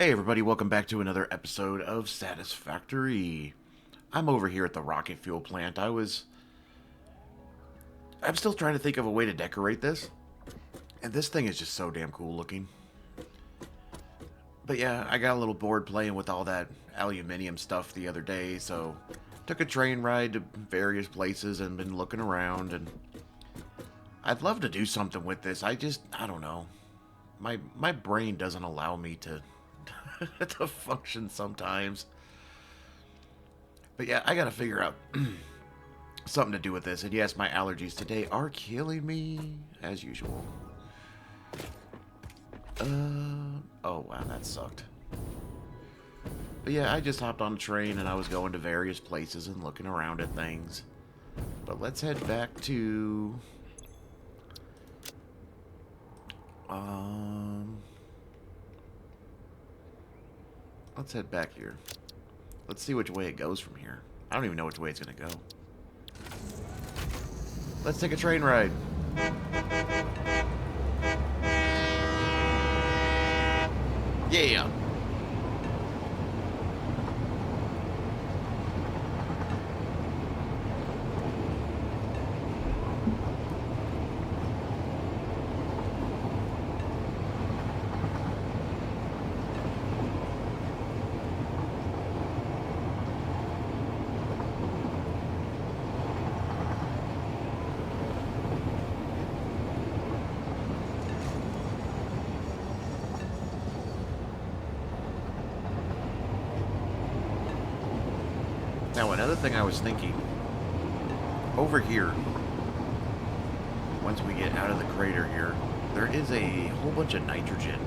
Hey everybody, welcome back to another episode of Satisfactory. I'm over here at the rocket fuel plant. I'm still trying to think of a way to decorate this. And this thing is just so damn cool looking. But yeah, I got a little bored playing with all that aluminium stuff the other day, so took a train ride to various places and been looking around, and I'd love to do something with this. I don't know. My brain doesn't allow me to to function sometimes. But yeah, I gotta figure out something to do with this. And yes, my allergies today are killing me, as usual. Oh wow, that sucked. But yeah, I just hopped on a train and I was going to various places and looking around at things. But let's head back to... Let's head back here. Let's see which way it goes from here. I don't even know which way it's gonna go. Let's take a train ride. Yeah. Now, another thing I was thinking, over here, once we get out of the crater here, there is a whole bunch of nitrogen.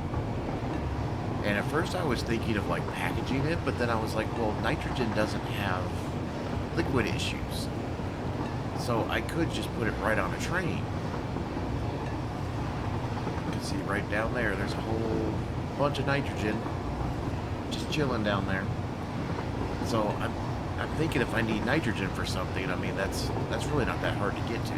And at first I was thinking of like packaging it, but then I was like, well, nitrogen doesn't have liquid issues. So I could just put it right on a train. You can see right down there, there's a whole bunch of nitrogen just chilling down there. So I'm thinking if I need nitrogen for something, I mean, that's really not that hard to get to.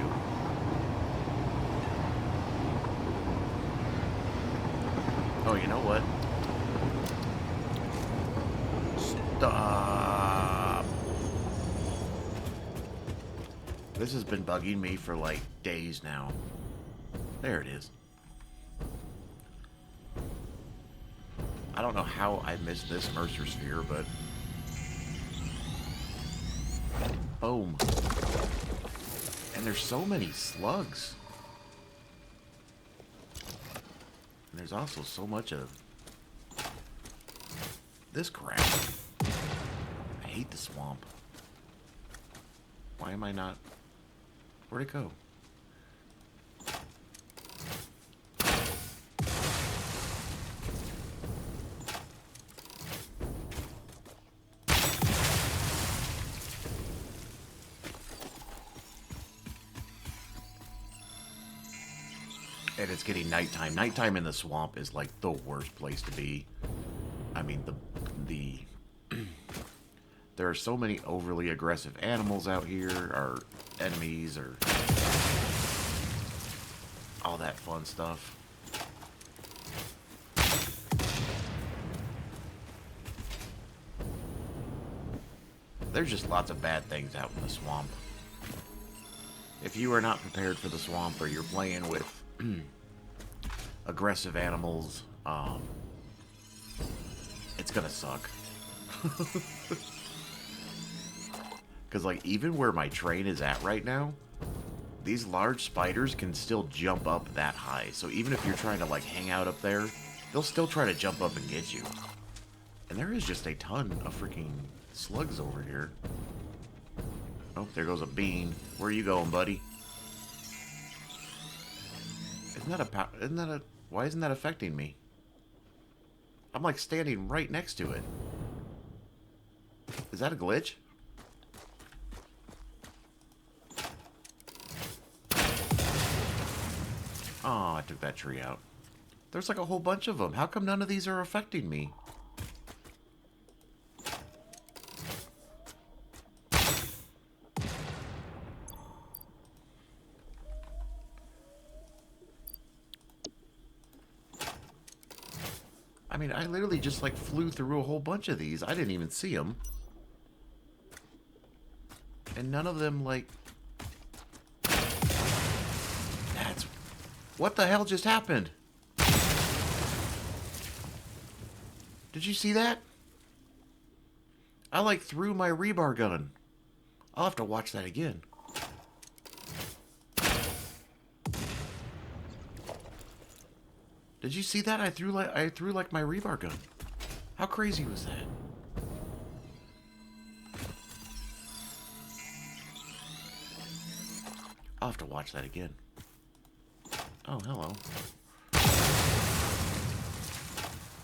Oh, you know what? Stop. This has been bugging me for like days now. There it is. I don't know how I missed this Mercer sphere, but... Boom. And there's so many slugs. And there's also so much of this crap. I hate the swamp. Why am I not... Where'd it go? And it's getting nighttime. Nighttime in the swamp is like the worst place to be. I mean, there are so many overly aggressive animals out here, or enemies, or all that fun stuff. There's just lots of bad things out in the swamp. If you are not prepared for the swamp, or you're playing with aggressive animals, it's gonna suck. Because like even where my train is at right now, these large spiders can still jump up that high. So even if you're trying to like hang out up there, they'll still try to jump up and get you. And there is just a ton of freaking slugs over here. Oh, there goes a bean. Where are you going, buddy? Why isn't that affecting me? I'm like standing right next to it. Is that a glitch? Oh, I took that tree out. There's like a whole bunch of them. How come none of these are affecting me? mean, I literally just, like, flew through a whole bunch of these. I didn't even see them. And none of them, like... That's... What the hell just happened? Did you see that? I, like, threw my rebar gun. I'll have to watch that again. Did you see that? I threw like my rebar gun. How crazy was that? I'll have to watch that again. Oh, hello.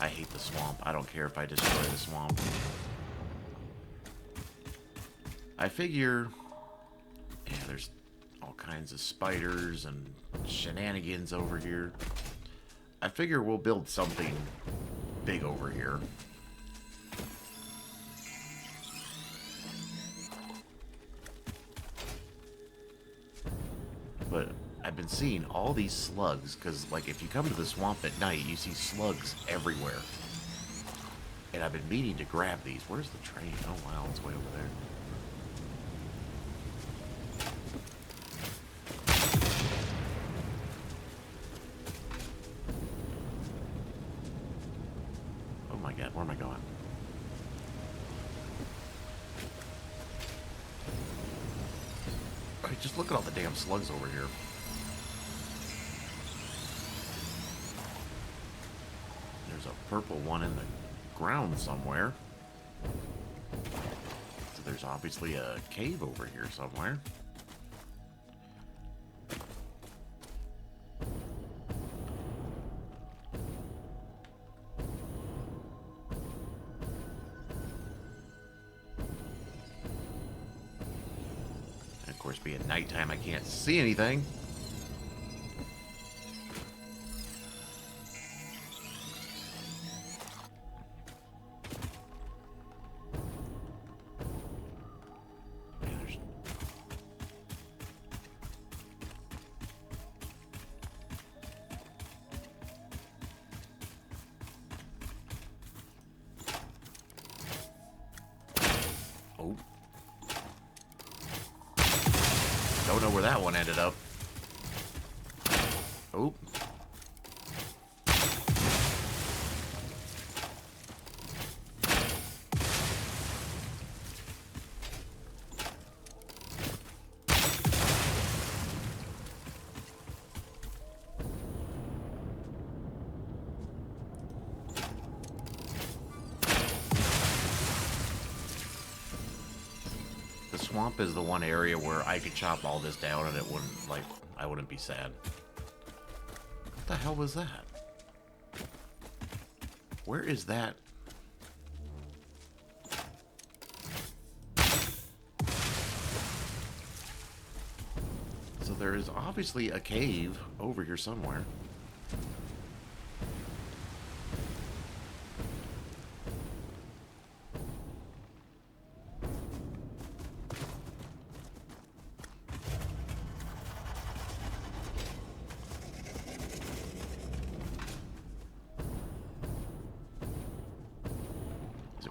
I hate the swamp. I don't care if I destroy the swamp. I figure... Yeah, there's all kinds of spiders and shenanigans over here. I figure we'll build something big over here. But I've been seeing all these slugs, because, like, if you come to the swamp at night, you see slugs everywhere. And I've been meaning to grab these. Where's the train? Oh, wow, it's way over there. Oh my god, where am I going? Okay, just look at all the damn slugs over here. There's a purple one in the ground somewhere. So there's obviously a cave over here somewhere. And of course, being nighttime, I can't see anything. Oh. Don't know where that one ended up. Oh. The swamp is the one area where I could chop all this down and it wouldn't, like, I wouldn't be sad. What the hell was that? Where is that? So there is obviously a cave over here somewhere.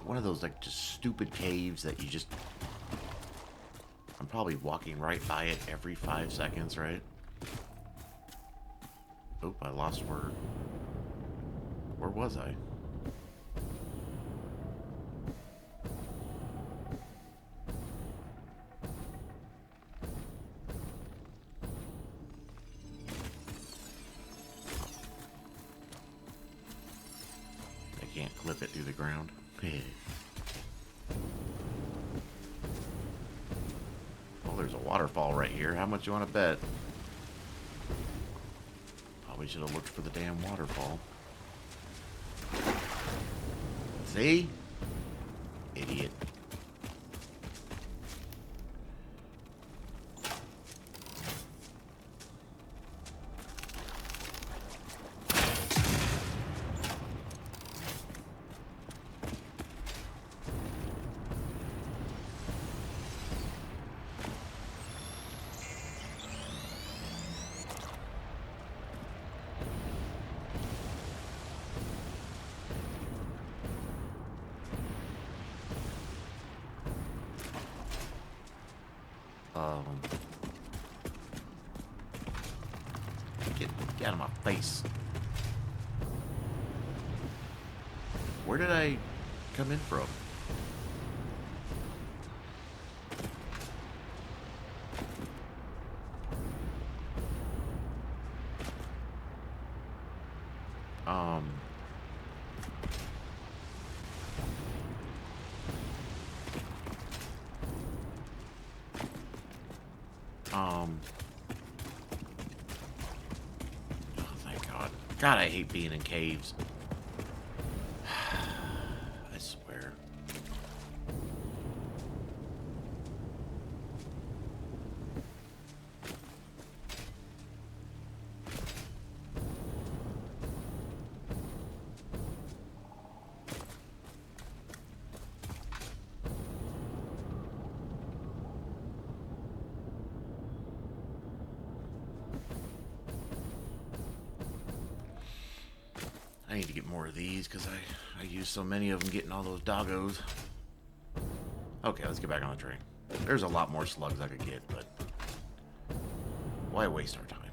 One of those, like, just stupid caves that you just... I'm probably walking right by it every 5 seconds, right? Oh, I lost word. Where was I? I can't clip it through the ground. Well, there's a waterfall right here. How much you want to bet? Probably should have looked for the damn waterfall. See? Idiot. Get out of my face. Where did I come in from? Oh, thank God. God, I hate being in caves. I swear. I need to get more of these because I use so many of them getting all those doggos. Okay, let's get back on the train. There's a lot more slugs I could get, but why waste our time?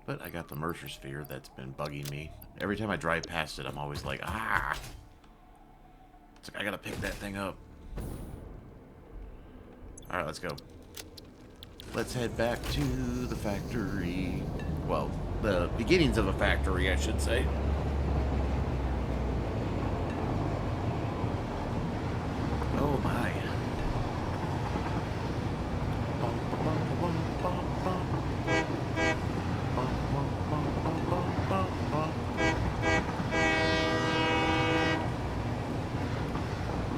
But I got the Mercer Sphere that's been bugging me. Every time I drive past it, I'm always like, ah! It's like, I gotta pick that thing up. Alright, let's go. Let's head back to the factory. Well, the beginnings of a factory, I should say. Oh my.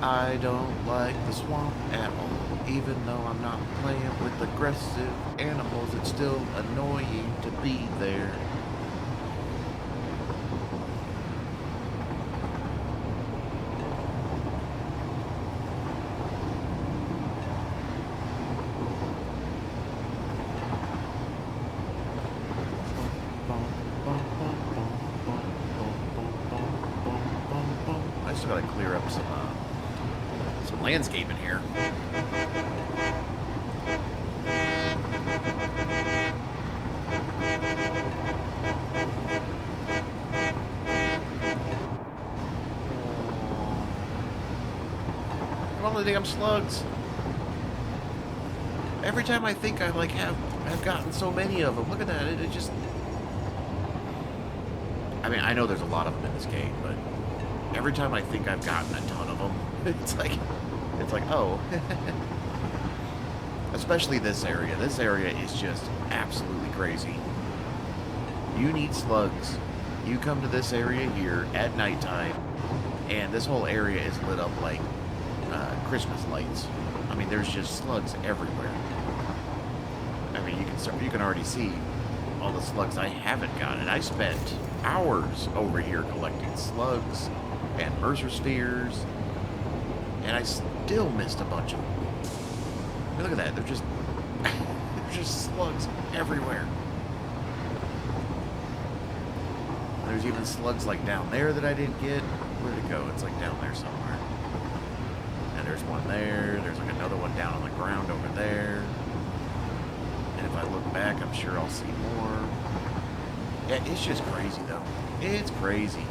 I don't like the swamp at all. Even though I'm not playing with aggressive animals, it's still annoying to be there. I still gotta clear up some landscape in here. All the damn slugs. Every time I think I like have gotten so many of them. Look at that. It just. I mean, I know there's a lot of them in this game, but every time I think I've gotten a ton of them, it's like, oh. Especially this area. This area is just absolutely crazy. You need slugs. You come to this area here at nighttime, and this whole area is lit up like Christmas lights. I mean, there's just slugs everywhere. I mean, you can already see all the slugs I haven't gotten. I spent hours over here collecting slugs and Mercer spheres, and I still missed a bunch of them. I mean, look at that. They're just there's just slugs everywhere. There's even slugs like down there that I didn't get. Where'd it go? It's like down there somewhere. And there's one there. There's like another one down on the ground over there. And if I look back, I'm sure I'll see more. Yeah, it's just crazy though. It's crazy.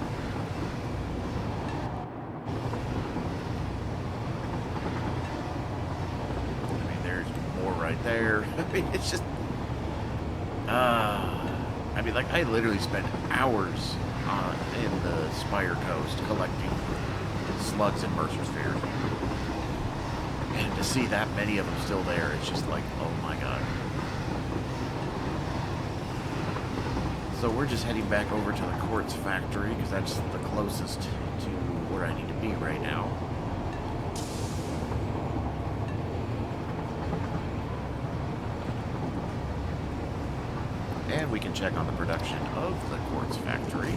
I mean, there's more right there. I mean, it's just... I mean, like, I literally spent hours in the Spire Coast collecting slugs and Mercer spheres. And to see that many of them still there, it's just like, oh my god. So we're just heading back over to the quartz factory, because that's the closest to where I need to be right now. And we can check on the production of the quartz factory.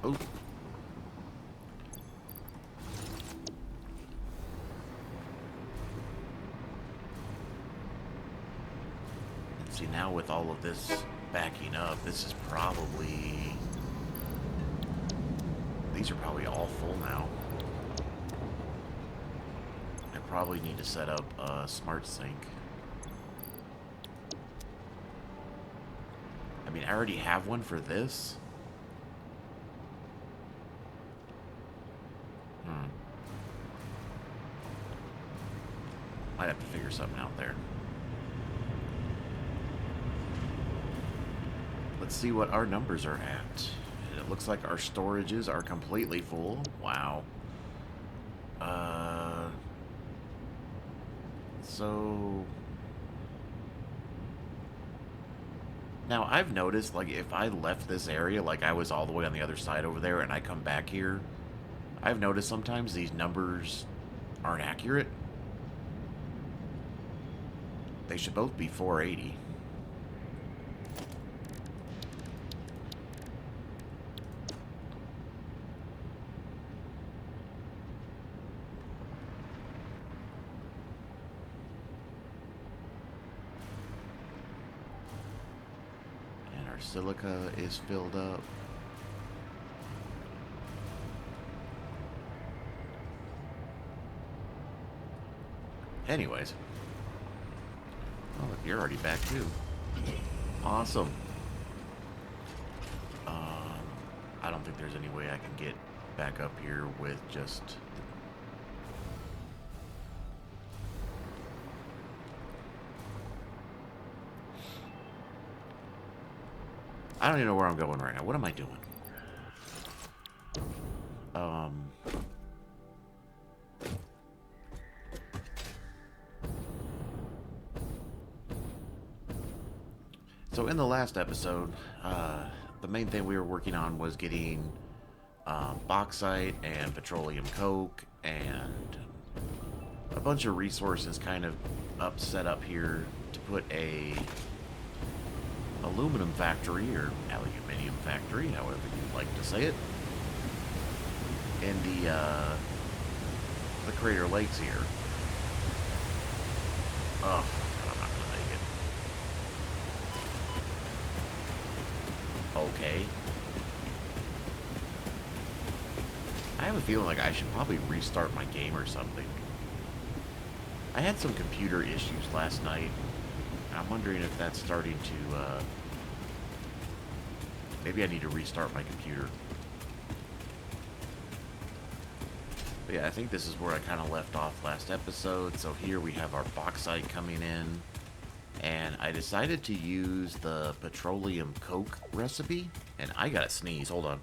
Oh. now with all of this backing up, this is probably... These are probably all full now. I probably need to set up a smart sink. I mean, I already have one for this. Might have to figure something out there. Let's see what our numbers are at. It looks like our storages are completely full. Wow. So... Now, I've noticed, like, if I left this area, like I was all the way on the other side over there, and I come back here, I've noticed sometimes these numbers aren't accurate. They should both be 480. And our silica is filled up. Anyways. Oh, you're already back too. Awesome. I don't think there's any way I can get back up here with just... I don't even know where I'm going right now. What am I doing? So in the last episode, the main thing we were working on was getting bauxite and petroleum coke and a bunch of resources kind of set up here to put a aluminum factory or aluminium factory, however you'd like to say it, in the Crater Lakes here. Oh, I'm not gonna make it. Okay. I have a feeling like I should probably restart my game or something. I had some computer issues last night. I'm wondering if that's starting to, maybe I need to restart my computer. But yeah, I think this is where I kind of left off last episode. So here we have our bauxite coming in. And I decided to use the petroleum coke recipe. And I gotta sneeze, hold on.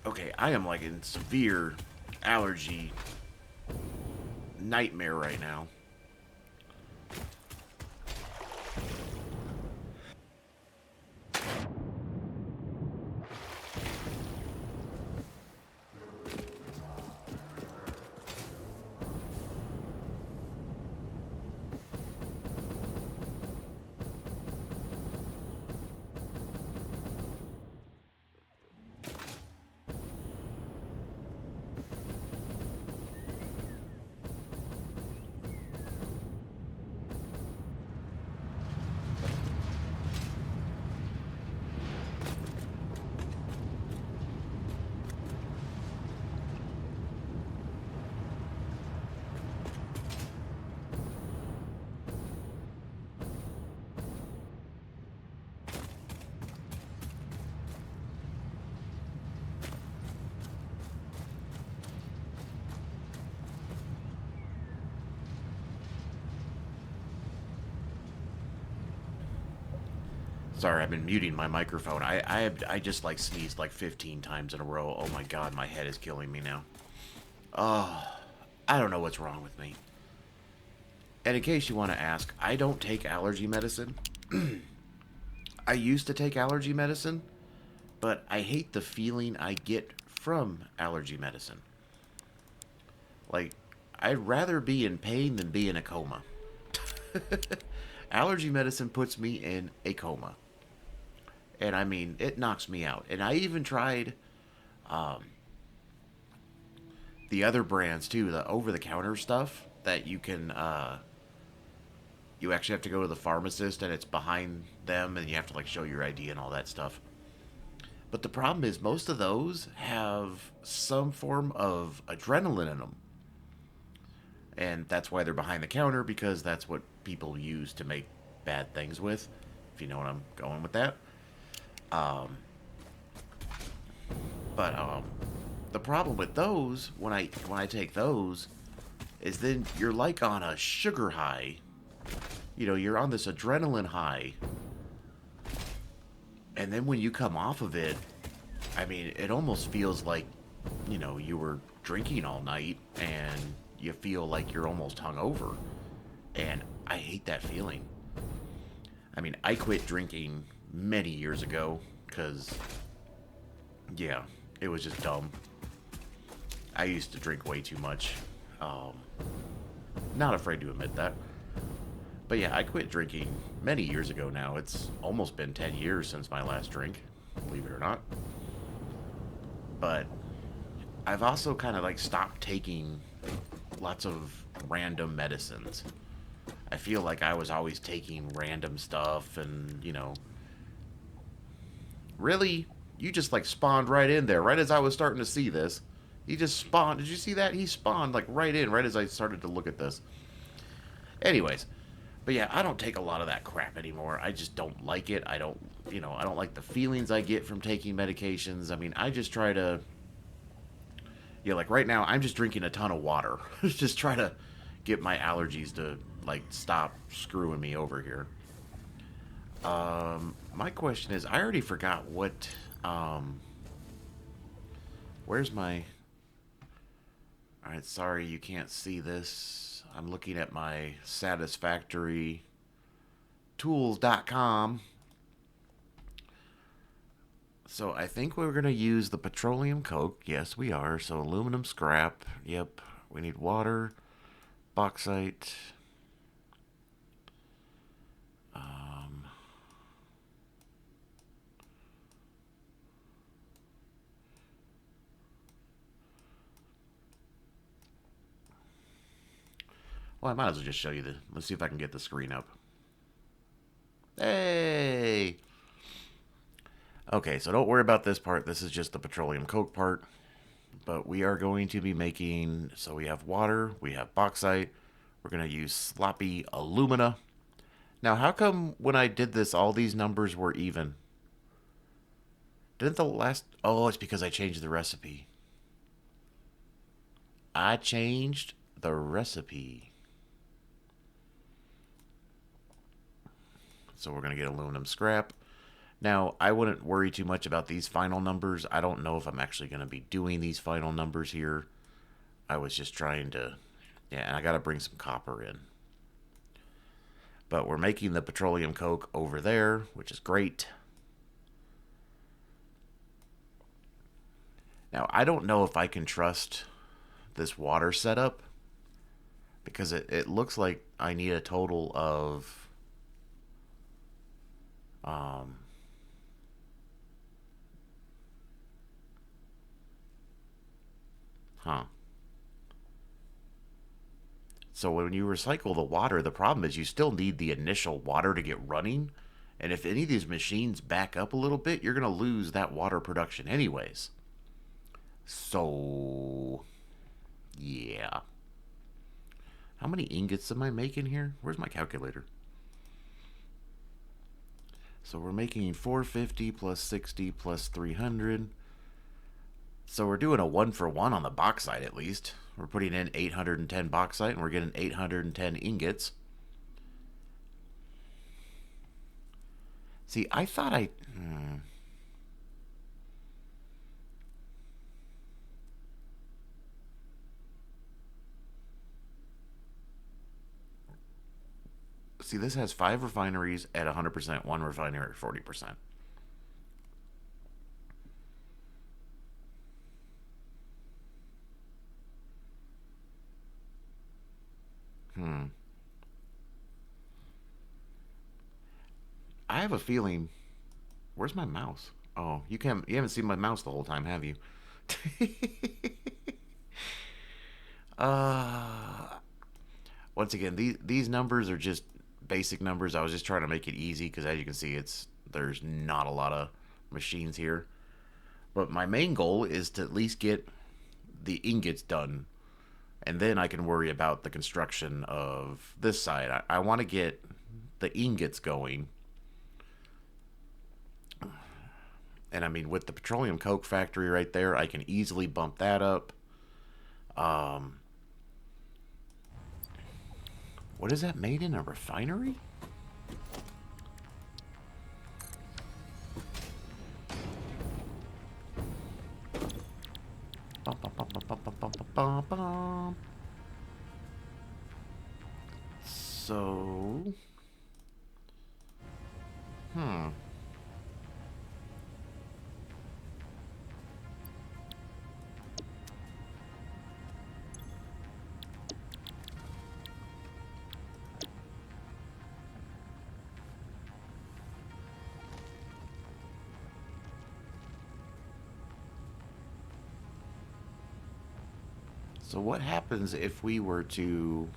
Okay, I am like in severe allergy nightmare right now. Sorry, I've been muting my microphone. I just like sneezed like 15 times in a row. Oh my god, my head is killing me now. Oh, I don't know what's wrong with me. And in case you want to ask, I don't take allergy medicine. I used to take allergy medicine, but I hate the feeling I get from allergy medicine. Like, I'd rather be in pain than be in a coma. Allergy medicine puts me in a coma. And I mean, it knocks me out. And I even tried um, the other brands too, the over-the-counter stuff that you can. You actually have to go to the pharmacist, and it's behind them, and you have to like show your ID and all that stuff. But the problem is, most of those have some form of adrenaline in them, and that's why they're behind the counter, because that's what people use to make bad things with. If you know what I'm going with that. Um, but the problem with those, when I take those, is then you're like on a sugar high. You know, you're on this adrenaline high, and then when you come off of it, I mean, it almost feels like, you know, you were drinking all night, and you feel like you're almost hungover, and I hate that feeling. I mean, I quit drinking many years ago because, yeah, it was just dumb. I used to drink way too much. Um, Not afraid to admit that. But yeah, I quit drinking many years ago now. It's almost been 10 years since my last drink, believe it or not. But I've also kind of like stopped taking lots of random medicines. I feel like I was always taking random stuff, and, you know, really, you just like spawned right in there, right as I was starting to see this. He just spawned. Did you see that? He spawned like right in, right as I started to look at this. Anyways, but yeah, I don't take a lot of that crap anymore. I just don't like it. I don't, you know, I don't like the feelings I get from taking medications. I mean, I just try to, yeah, like right now, I'm just drinking a ton of water. Just try to get my allergies to like stop screwing me over here. My question is, I already forgot what, where's my, all right, sorry you can't see this. I'm looking at my Satisfactory tools.com. So I think we're going to use the petroleum coke. Yes, we are. So aluminum scrap. Yep. We need water, bauxite. Um, well, I might as well just show you the. Let's see if I can get the screen up. Hey! Okay, so don't worry about this part. This is just the petroleum coke part. But we are going to be making. So we have water, we have bauxite. We're going to use sloppy alumina. Now, how come when I did this, all these numbers were even? Didn't the last... Oh, it's because I changed the recipe. I changed the recipe. So we're going to get aluminum scrap. Now, I wouldn't worry too much about these final numbers. I don't know if I'm actually going to be doing these final numbers here. I was just trying to... Yeah, and I got to bring some copper in. But we're making the petroleum coke over there, which is great. Now, I don't know if I can trust this water setup, because it looks like I need a total of um, huh. So when you recycle the water, the problem is you still need the initial water to get running. And if any of these machines back up a little bit, you're going to lose that water production anyways. So, yeah. How many ingots am I making here? Where's my calculator? So we're making 450 plus 60 plus 300. So we're doing a 1-for-1 on the bauxite at least. We're putting in 810 bauxite and we're getting 810 ingots. See, I thought I... See, this has 5 refineries at 100%, 1 refinery at 40%. I have a feeling Where's my mouse? Oh, you haven't seen my mouse the whole time, have you? uh Once again, these numbers are just basic numbers. I was just trying to make it easy because, as you can see, there's not a lot of machines here. But my main goal is to at least get the ingots done, and then I can worry about the construction of this side. I want to get the ingots going, and I mean, with the petroleum coke factory right there, I can easily bump that up. Um, what is that made in? A refinery? Bum, bum, bum, bum, bum, bum, bum, bum, bum. So, hmm. So what happens if we were to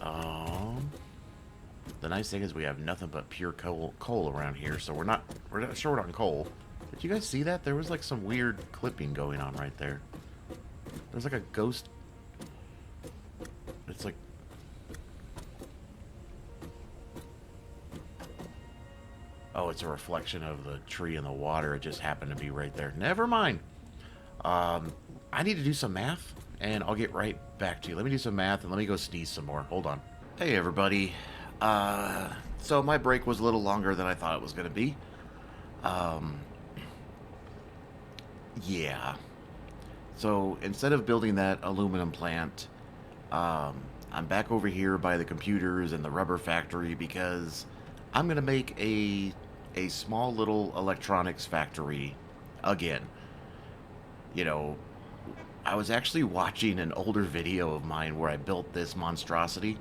um the nice thing is we have nothing but pure coal around here, so we're not short on coal. Did you guys see that? There was like some weird clipping going on right there. There's like a ghost. It's like, oh, it's a reflection of the tree in the water. It just happened to be right there. Never mind. I need to do some math, and I'll get right back to you. Let me do some math, and let me go sneeze some more. Hold on. Hey, everybody. So my break was a little longer than I thought it was going to be. Um, yeah. So instead of building that aluminum plant, I'm back over here by the computers and the rubber factory because I'm going to make a small little electronics factory again. You know, I was actually watching an older video of mine where I built this monstrosity,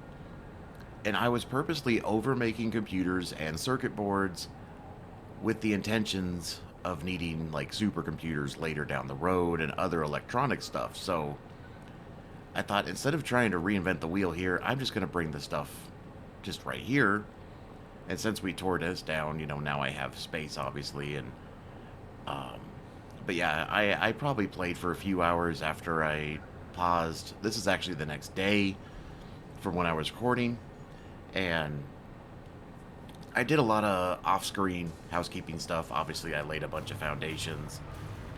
and I was purposely overmaking computers and circuit boards with the intentions of needing like supercomputers later down the road and other electronic stuff. So I thought instead of trying to reinvent the wheel here, I'm just going to bring the stuff just right here. And since we tore this down, now I have space, obviously. And um, but yeah, I probably played for a few hours after I paused. This is actually the next day from when I was recording, and I did a lot of off-screen housekeeping stuff. Obviously, I laid a bunch of foundations.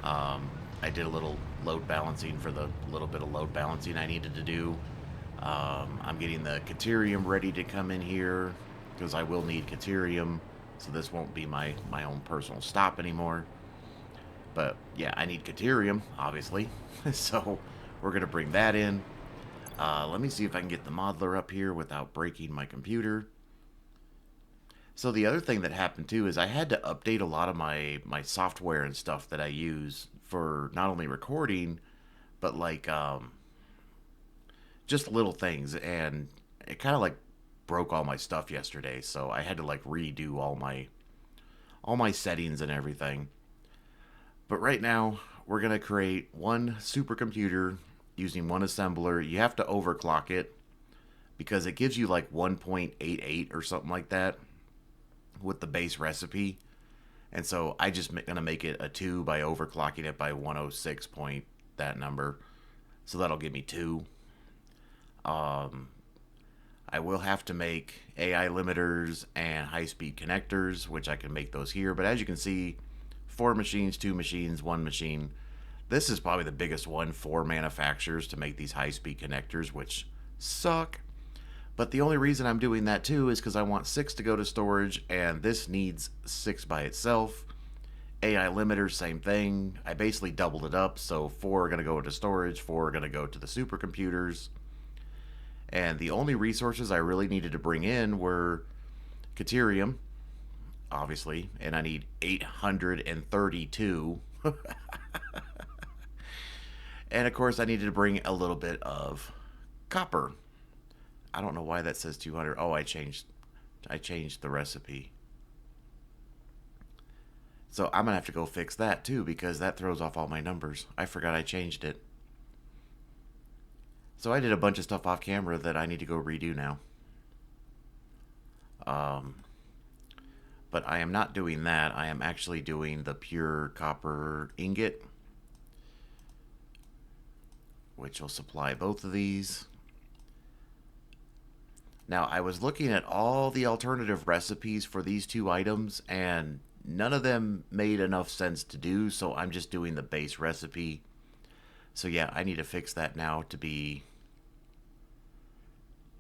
I did a little load balancing for the little bit of load balancing I needed to do. I'm getting the Caterium ready to come in here because I will need Caterium, so this won't be my own personal stop anymore. But yeah, I need Caterium, obviously. So we're going to bring that in. Let me see if I can get the modeler up here without breaking my computer. So the other thing that happened too is I had to update a lot of my software and stuff that I use for not only recording, but like just little things, and it kind of like broke all my stuff yesterday, so I had to like redo all my settings and everything. But right now we're gonna create one supercomputer using one assembler. You have to overclock it because it gives you like 1.88 or something like that with the base recipe. And so I just gonna make it a 2 by overclocking it by 106 point that number. So that'll give me 2. Um, I will have to make AI limiters and high-speed connectors, which I can make those here. But as you can see, 4 machines, 2 machines, 1 machine. This is probably the biggest one for manufacturers to make these high-speed connectors, which suck. But the only reason I'm doing that too is because I want 6 to go to storage, and this needs 6 by itself. AI limiters, same thing. I basically doubled it up, so 4 are going to go to storage, 4 are going to go to the supercomputers. And the only resources I really needed to bring in were Caterium, obviously, and I need 832. And of course, I needed to bring a little bit of copper. I don't know why that says 200. Oh, I changed the recipe. So I'm going to have to go fix that too because that throws off all my numbers. I forgot I changed it. So I did a bunch of stuff off camera that I need to go redo now. But I am not doing that. I am actually doing the pure copper ingot, which will supply both of these. Now, I was looking at all the alternative recipes for these two items, and none of them made enough sense to do, so I'm just doing the base recipe. So yeah, I need to fix that now to be...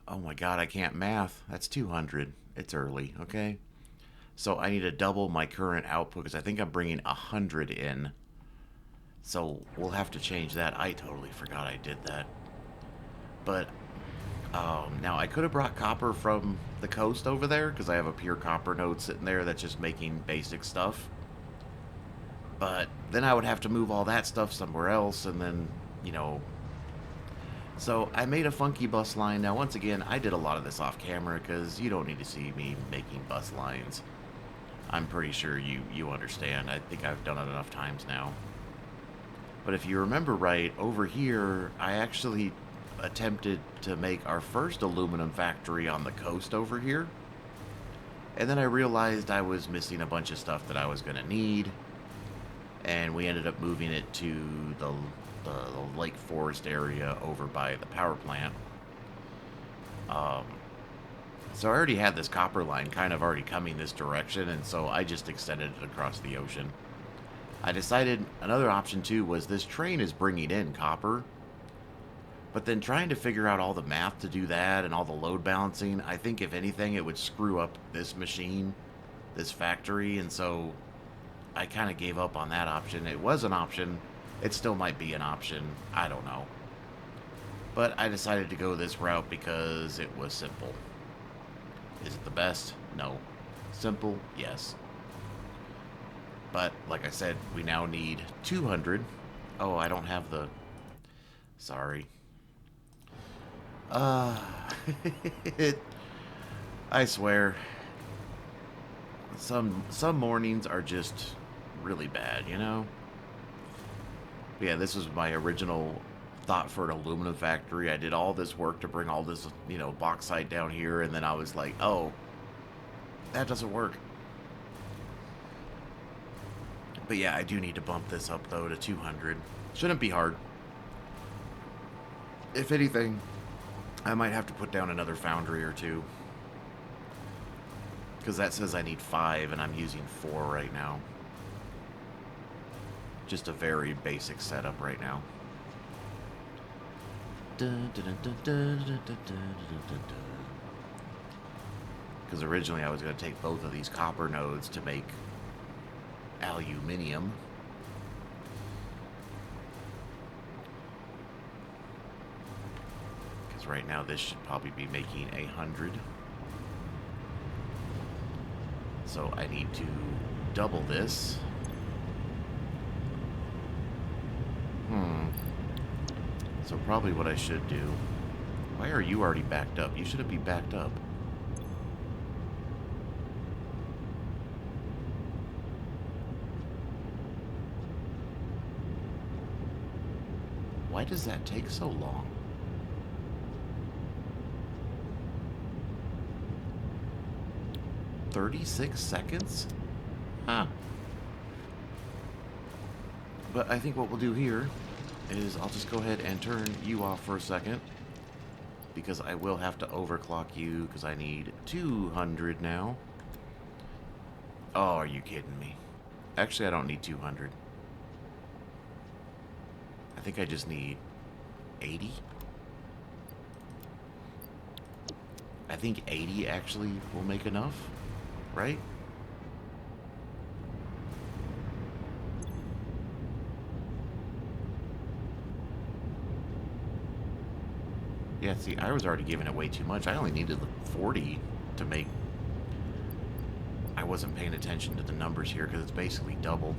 Oh my god, I can't math. That's 200. It's early, okay? So I need to double my current output because I think I'm bringing 100 in. So we'll have to change that. I totally forgot I did that. But now I could have brought copper from the coast over there because I have a pure copper node sitting there that's just making basic stuff. But then I would have to move all that stuff somewhere else and then, you know... So I made a funky bus line. Now, once again, I did a lot of this off camera because you don't need to see me making bus lines. I'm pretty sure you understand. I think I've done it enough times now. But if you remember right, over here, I actually attempted to make our first aluminum factory on the coast over here. And then I realized I was missing a bunch of stuff that I was going to need. And we ended up moving it to the Lake Forest area over by the power plant. So I already had this copper line kind of already coming this direction, and so I just extended it across the ocean. I decided another option too was this train is bringing in copper, but then trying to figure out all the math to do that and all the load balancing, I think if anything it would screw up this machine, this factory, and so I kind of gave up on that option. It was an option. It still might be an option. I don't know. But I decided to go this route because it was simple. Is it the best? No. Simple? Yes. But, like I said, we now need 200. Oh, I don't have the... Sorry. I swear. Some mornings are just really bad, you know? Yeah, this was my original thought for an aluminum factory. I did all this work to bring all this, you know, bauxite down here, and then I was like, oh, that doesn't work. But yeah, I do need to bump this up, though, to 200. Shouldn't be hard. If anything, I might have to put down another foundry or two. Because that says I need 5, and I'm using 4 right now. Just a very basic setup right now. Because originally I was going to take both of these copper nodes to make aluminium. Because right now this should probably be making 100. So I need to double this. So probably what I should do... Why are you already backed up? You shouldn't be backed up. Why does that take so long? $36 seconds? Huh. But I think what we'll do here is I'll just go ahead and turn you off for a second, because I will have to overclock you because I need 200 now. Oh, are you kidding me? Actually, I don't need 200. I think I just need 80. I think 80 actually will make enough, right? Yeah, see, I was already giving it way too much. I only needed 40 to make... I wasn't paying attention to the numbers here because it's basically double.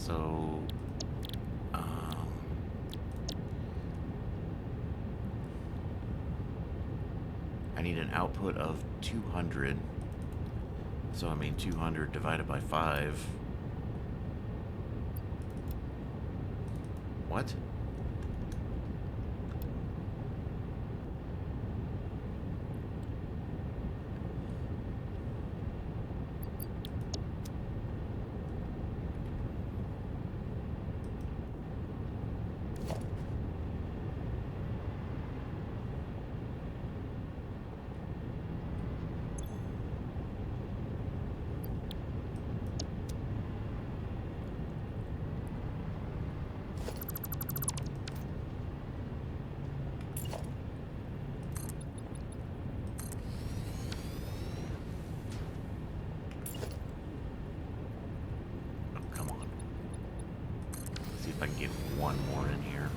So, I need an output of 200. So, I mean, 200 divided by 5. What? See if I can get one more in here.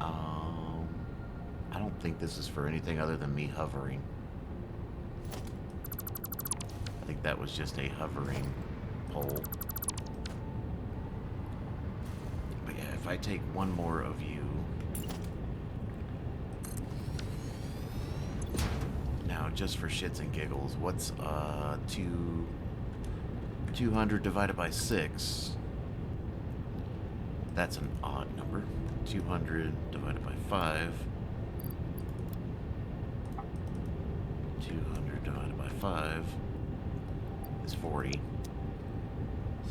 I don't think this is for anything other than me hovering. I think that was just a hovering pole. But yeah, if I take one more of you... Now, just for shits and giggles, what's 200 divided by 6? That's an odd number. 200 divided by 5. 200 divided by 5 is 40.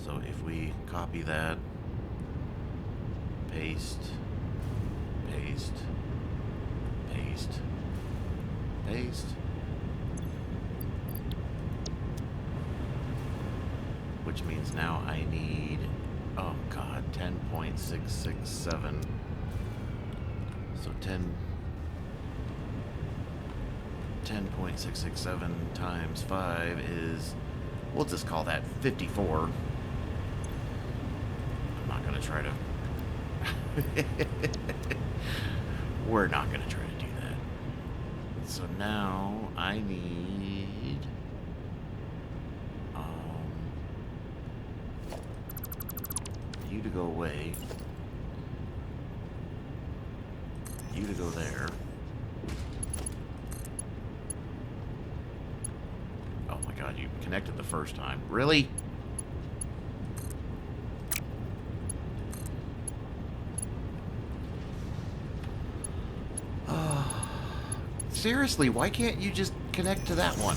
So if we copy that, paste, paste, paste, paste, which means now I need, oh god, 10.667. So 10.667 times 5 is, we'll just call that 54. I'm not going to try to... We're not going to try to do that. So now I need... you to go away. You to go there. Oh my god, you connected the first time. Really? Seriously, why can't you just connect to that one?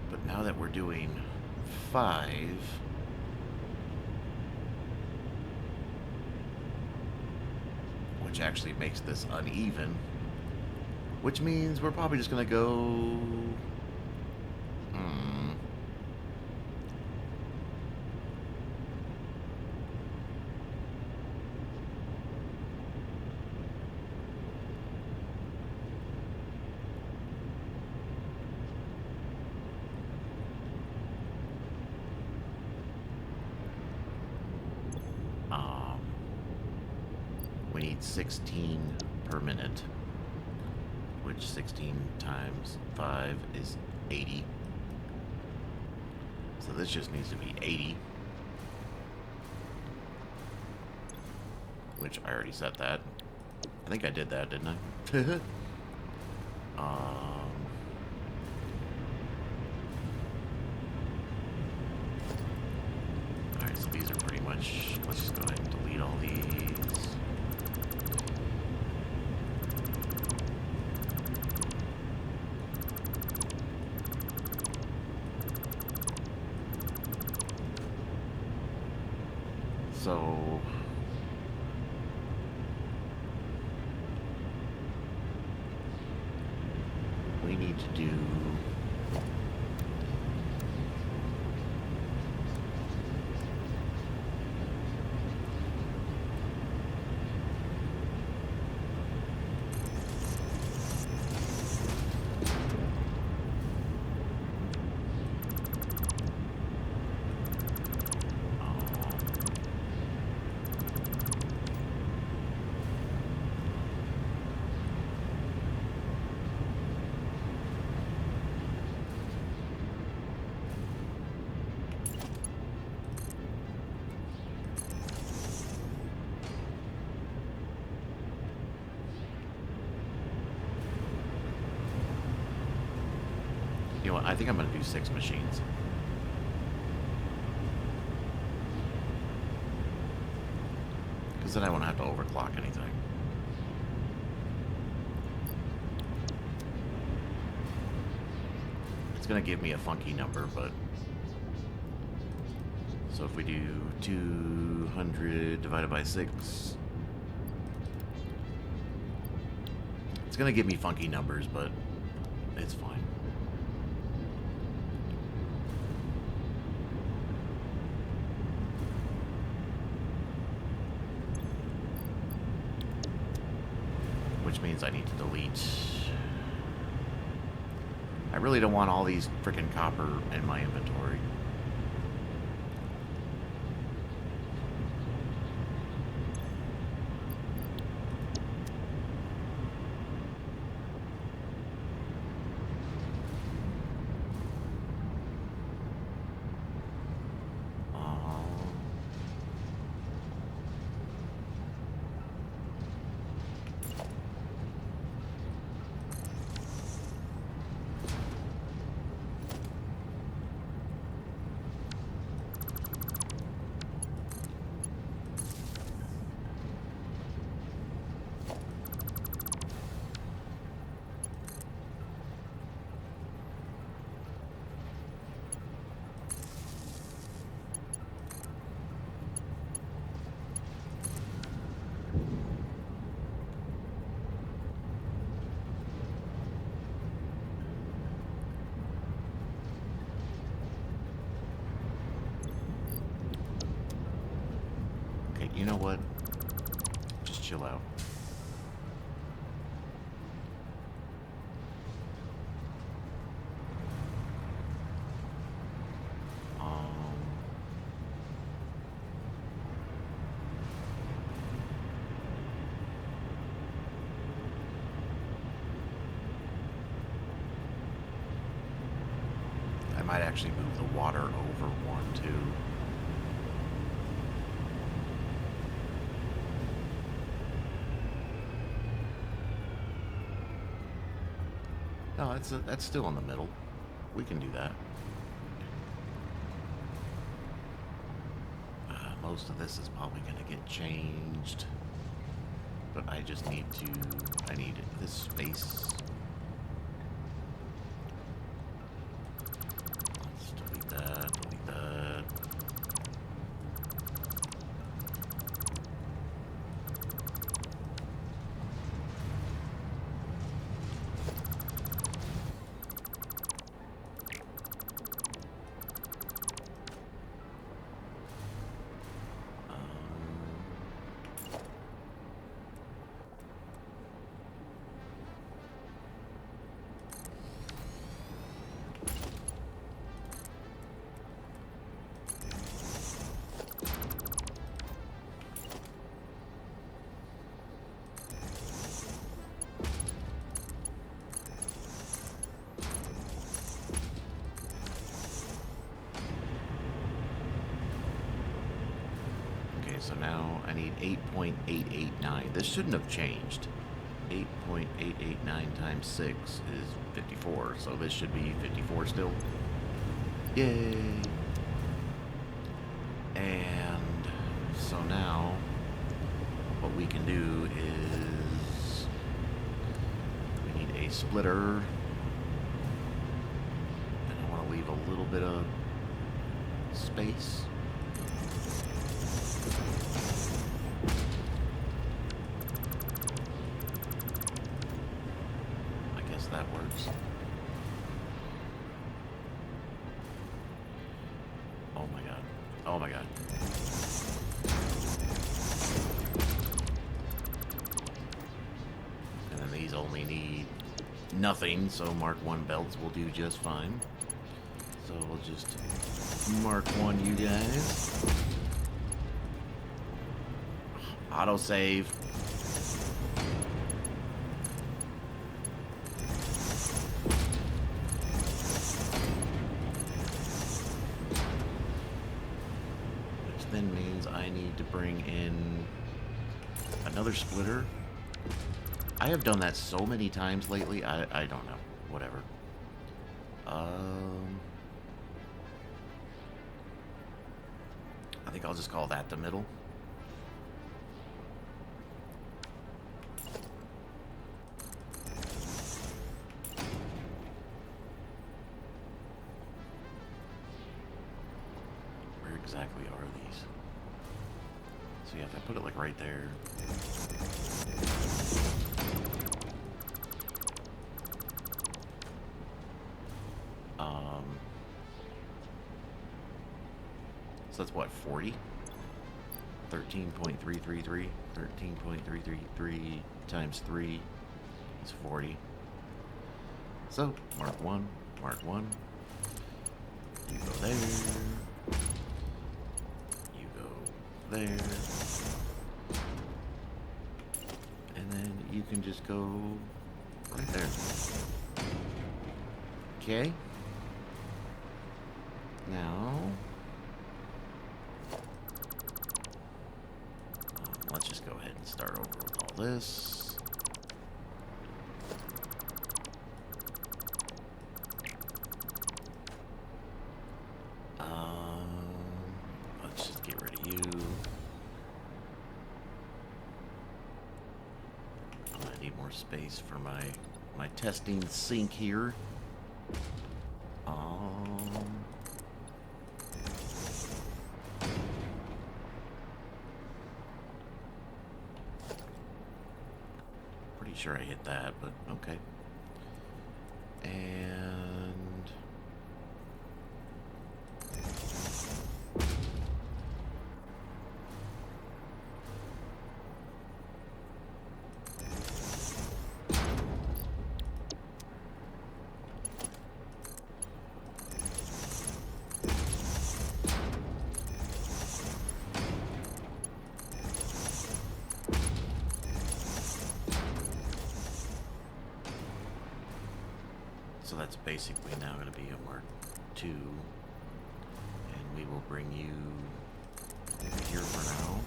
But now that we're doing 5, which actually makes this uneven, which means we're probably just gonna go... we need 16 per minute, which 16 times 5 is 80. So this just needs to be 80. Which I already set that. I think I did that, didn't I? Alright, so these are pretty much... Let's just go ahead and delete all these. So... we need to do... what? I think I'm going to do 6 machines. Because then I won't have to overclock anything. It's going to give me a funky number, but... So if we do 200 divided by 6... It's going to give me funky numbers, but it's fine. Which means I need to delete. I really don't want all these frickin' copper in my inventory. You know what? Just chill out. I might actually move the water over one, too. No, that's still in the middle. We can do that. Most of this is probably going to get changed. But I just need I need this space. Let's delete that, delete that. So now I need 8.889. This shouldn't have changed. 8.889 times 6 is 54. So this should be 54 still. Yay! And so now what we can do is we need a splitter. And I want to leave a little bit of space. That works. Oh my god. Oh my god. And then these only need nothing, so Mark 1 belts will do just fine. So we'll just Mark 1 you guys. Autosave. Then means I need to bring in another splitter. I have done that so many times lately, I don't know. Whatever. I think I'll just call that the middle. Where exactly are these? So yeah, if I put it like right there. So that's what, 40? 13.333. 13.333 times 3 is 40. So, mark 1, mark 1. You go there. You go there. And then you can just go right there. Okay. Now, let's just go ahead and start over with all this. Let's just get rid of you. I need more space for my testing sink here. Pretty sure I hit that, but okay. And so that's basically now going to be a Mark II, and we will bring you here for now,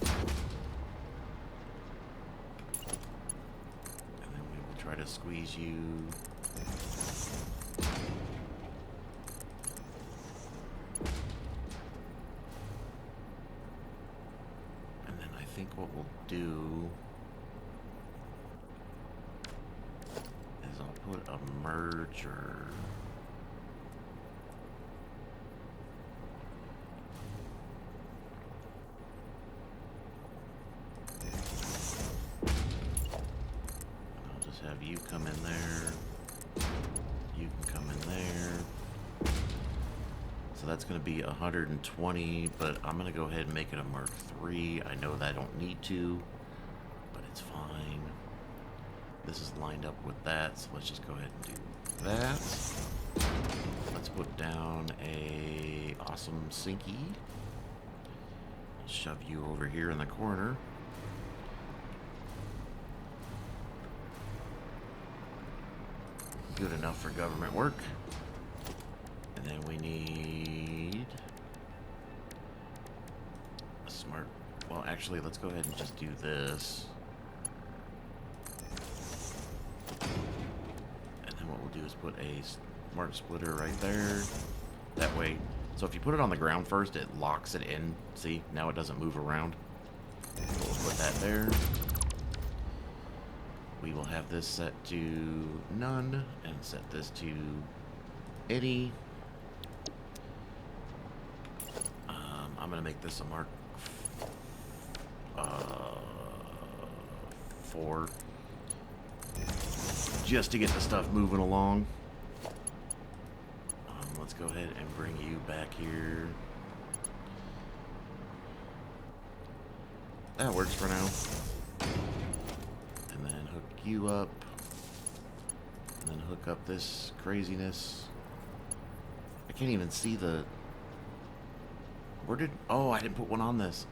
and then we will try to squeeze you and then I think what we'll do is I'll put a merger. I'll just have you come in there. You can come in there. So that's going to be 120, but I'm going to go ahead and make it a Mark III. I know that I don't need to, but it's fine. This is lined up with that, so let's just go ahead and do that. Let's put down a awesome sinky. I'll shove you over here in the corner. Good enough for government work. And then we need a smart... Well, actually, let's go ahead and just do this. And then what we'll do is put a smart splitter right there. That way, so if you put it on the ground first, it locks it in. See, now it doesn't move around. So we'll put that there. We will have this set to none and set this to any. I'm going to make this a Mark 4 just to get the stuff moving along. Let's go ahead and bring you back here. That works for now. And then hook you up. And then hook up this craziness. I can't even see the... Where did... Oh, I didn't put one on this.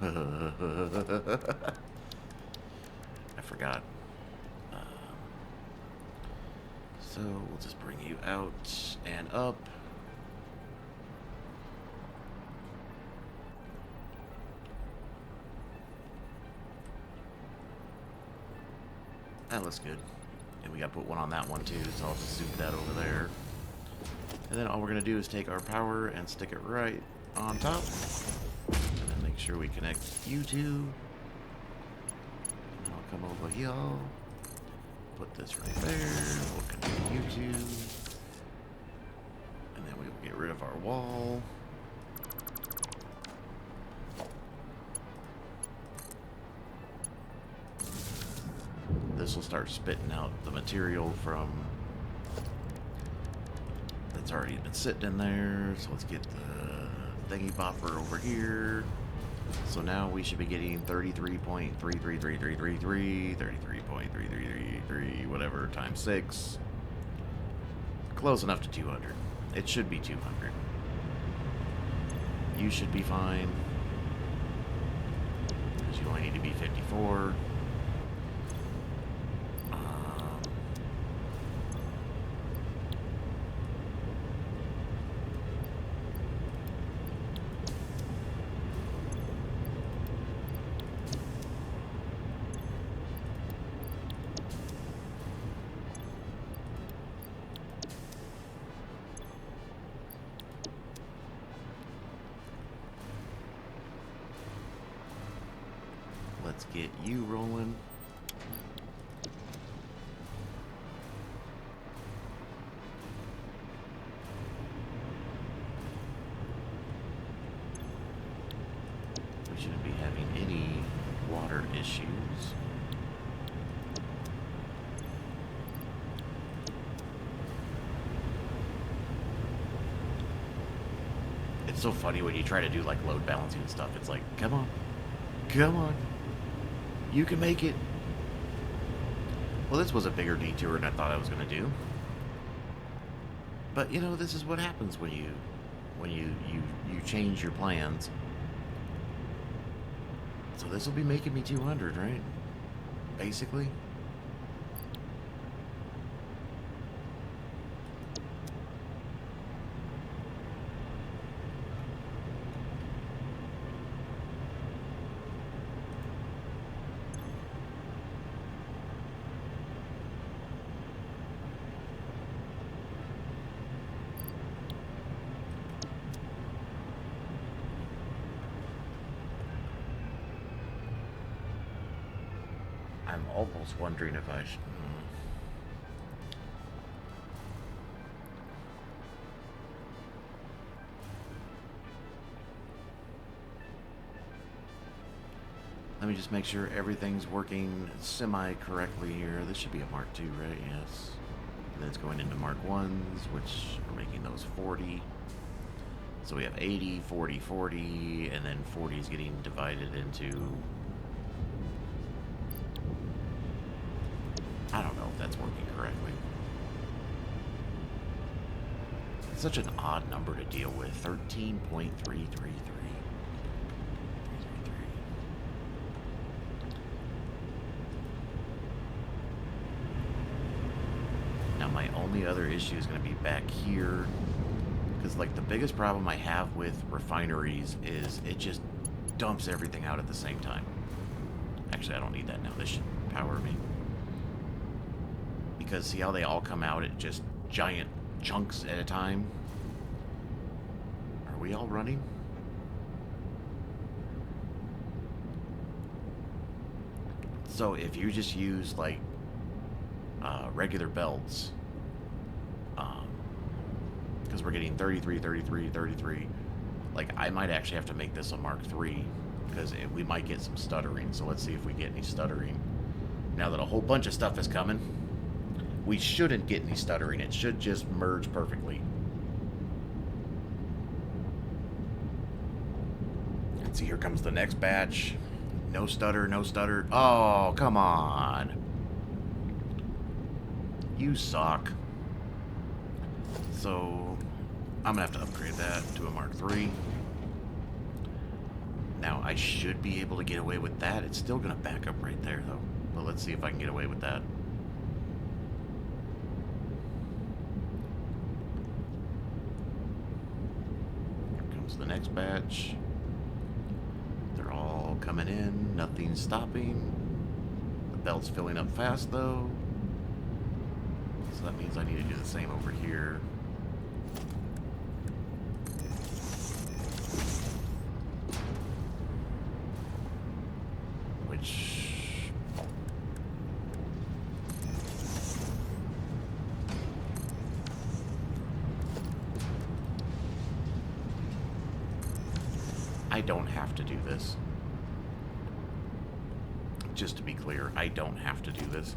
I forgot. So we'll just bring you out and up. That looks good. And we got to put one on that one too, so I'll just soup that over there. And then all we're going to do is take our power and stick it right on top. And then make sure we connect you two. And I'll come over here. Put this right there. We'll connect you two. And then we'll get rid of our wall. This will start spitting out the material from that's already been sitting in there. So let's get the thingy bopper over here. So now we should be getting 33.333333, 33.3333, whatever, times 6. Close enough to 200. It should be 200. You should be fine, because you only need to be 54. Let's get you rolling. We shouldn't be having any water issues. It's so funny when you try to do like load balancing and stuff. It's like, come on, come on. You can make it. Well, this was a bigger detour than I thought I was going to do. But, you know, this is what happens when you change your plans. So this will be making me 200, right? Basically. I'm almost wondering if I should... Let me just make sure everything's working semi-correctly here. This should be a Mark II, right? Yes. And then it's going into Mark 1s, which are making those 40. So we have 80, 40, 40, and then 40 is getting divided into... I don't know if that's working correctly. It's such an odd number to deal with. 13.333. Now my only other issue is going to be back here. Because like the biggest problem I have with refineries is it just dumps everything out at the same time. Actually, I don't need that now. This should power me. Because see how they all come out at just giant chunks at a time? Are we all running? So if you just use like regular belts, because we're getting 33, 33, 33, like I might actually have to make this a Mark III, because we might get some stuttering. So let's see if we get any stuttering. Now that a whole bunch of stuff is coming, we shouldn't get any stuttering. It should just merge perfectly. And see, here comes the next batch. No stutter, no stutter. Oh, come on. You suck. So, I'm going to have to upgrade that to a Mark III. Now, I should be able to get away with that. It's still going to back up right there, though. But let's see if I can get away with that. The next batch. They're all coming in. Nothing's stopping. The belt's filling up fast though. So that means I need to do the same over here. Which... I don't have to do this. Just to be clear, I don't have to do this.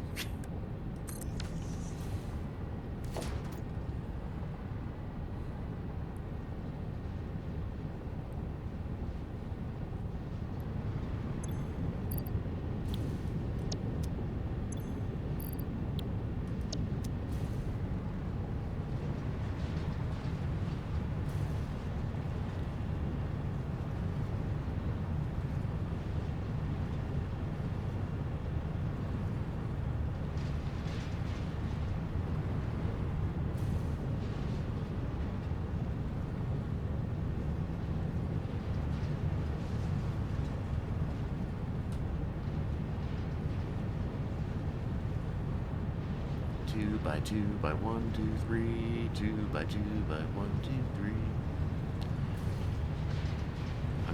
Two by 2 by 1, 2, 3. 2 by 2 by 1, 2, 3.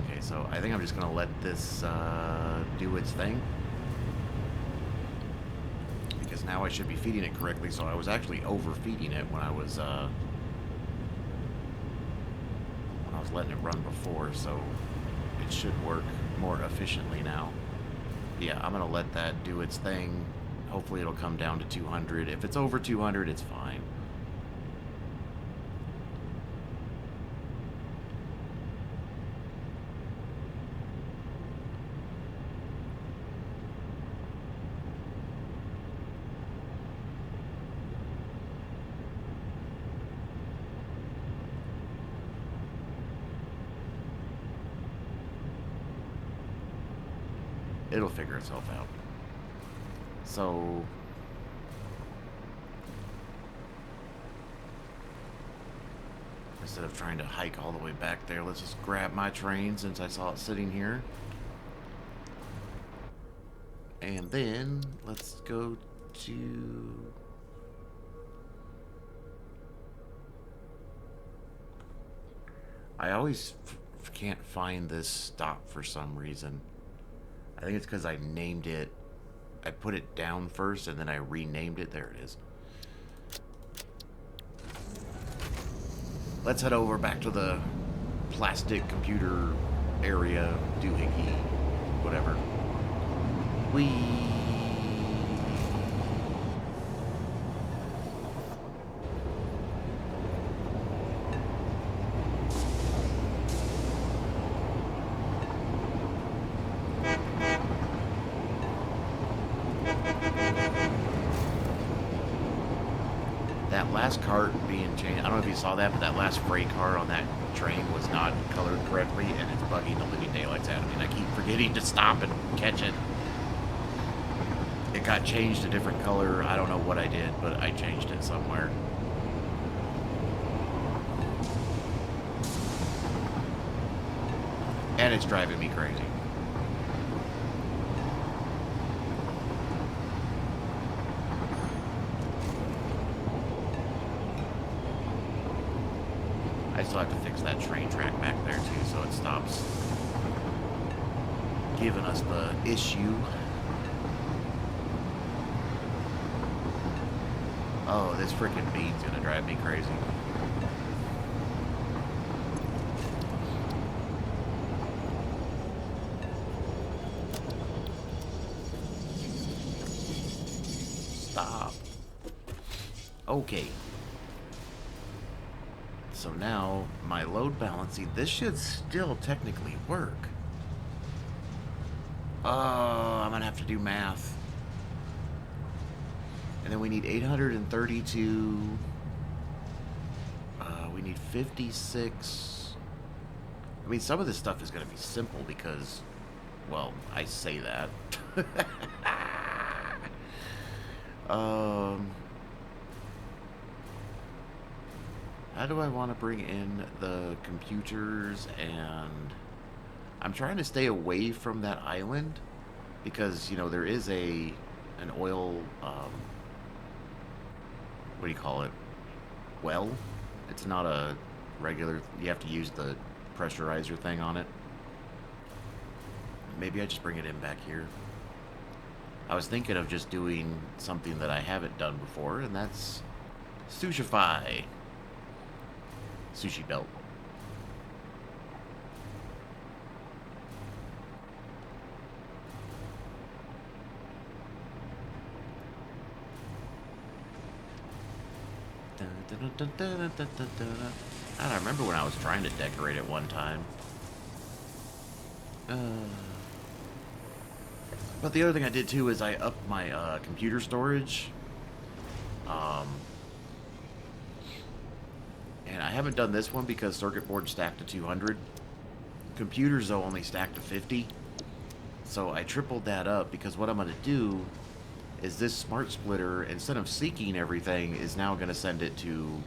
Okay, so I think I'm just gonna let this do its thing, because now I should be feeding it correctly. So I was actually overfeeding it when I was letting it run before, so it should work more efficiently now. Yeah, I'm gonna let that do its thing. Hopefully it'll come down to 200. If it's over 200, it's fine. It'll figure itself out. So instead of trying to hike all the way back there, let's just grab my train since I saw it sitting here. And then let's go to... I always can't find this stop for some reason. I think it's because I named it... I put it down first and then I renamed it. There it is. Let's head over back to the plastic computer area, doohickey, whatever. That last cart being changed, I don't know if you saw that, but that last freight car on that train was not colored correctly, and it's bugging the living daylights out of me, and I keep forgetting to stop and catch it. It got changed to a different color. I don't know what I did, but I changed it somewhere. And it's driving me crazy. I still have to fix that train track back there too, so it stops giving us the issue. Oh, this freaking bean's gonna drive me crazy. Stop. Okay. So now, my load balancing, this should still technically work. Oh, I'm gonna have to do math. And then we need 832. We need 56. I mean, some of this stuff is gonna be simple because, well, I say that. How do I want to bring in the computers? And I'm trying to stay away from that island because, you know, there is an oil what do you call it? Well, it's not a regular, you have to use the pressurizer thing on it. Maybe I just bring it in back here. I was thinking of just doing something that I haven't done before, and that's Sushify. Sushi belt. I don't remember when I was trying to decorate it one time. But the other thing I did too is I upped my computer storage. And I haven't done this one because circuit board stacked to 200. Computers though only stacked to 50. So I tripled that up because what I'm going to do is this smart splitter, instead of seeking everything, is now going to send it to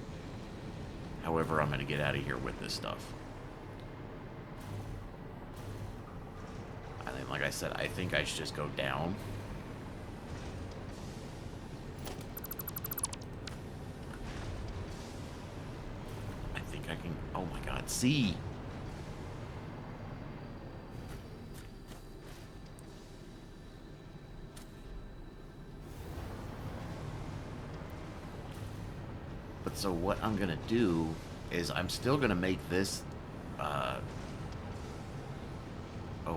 however I'm going to get out of here with this stuff. I think, like I said, I think I should just go down. I think I can, oh my god, see! But so what I'm gonna do is I'm still gonna make this, oh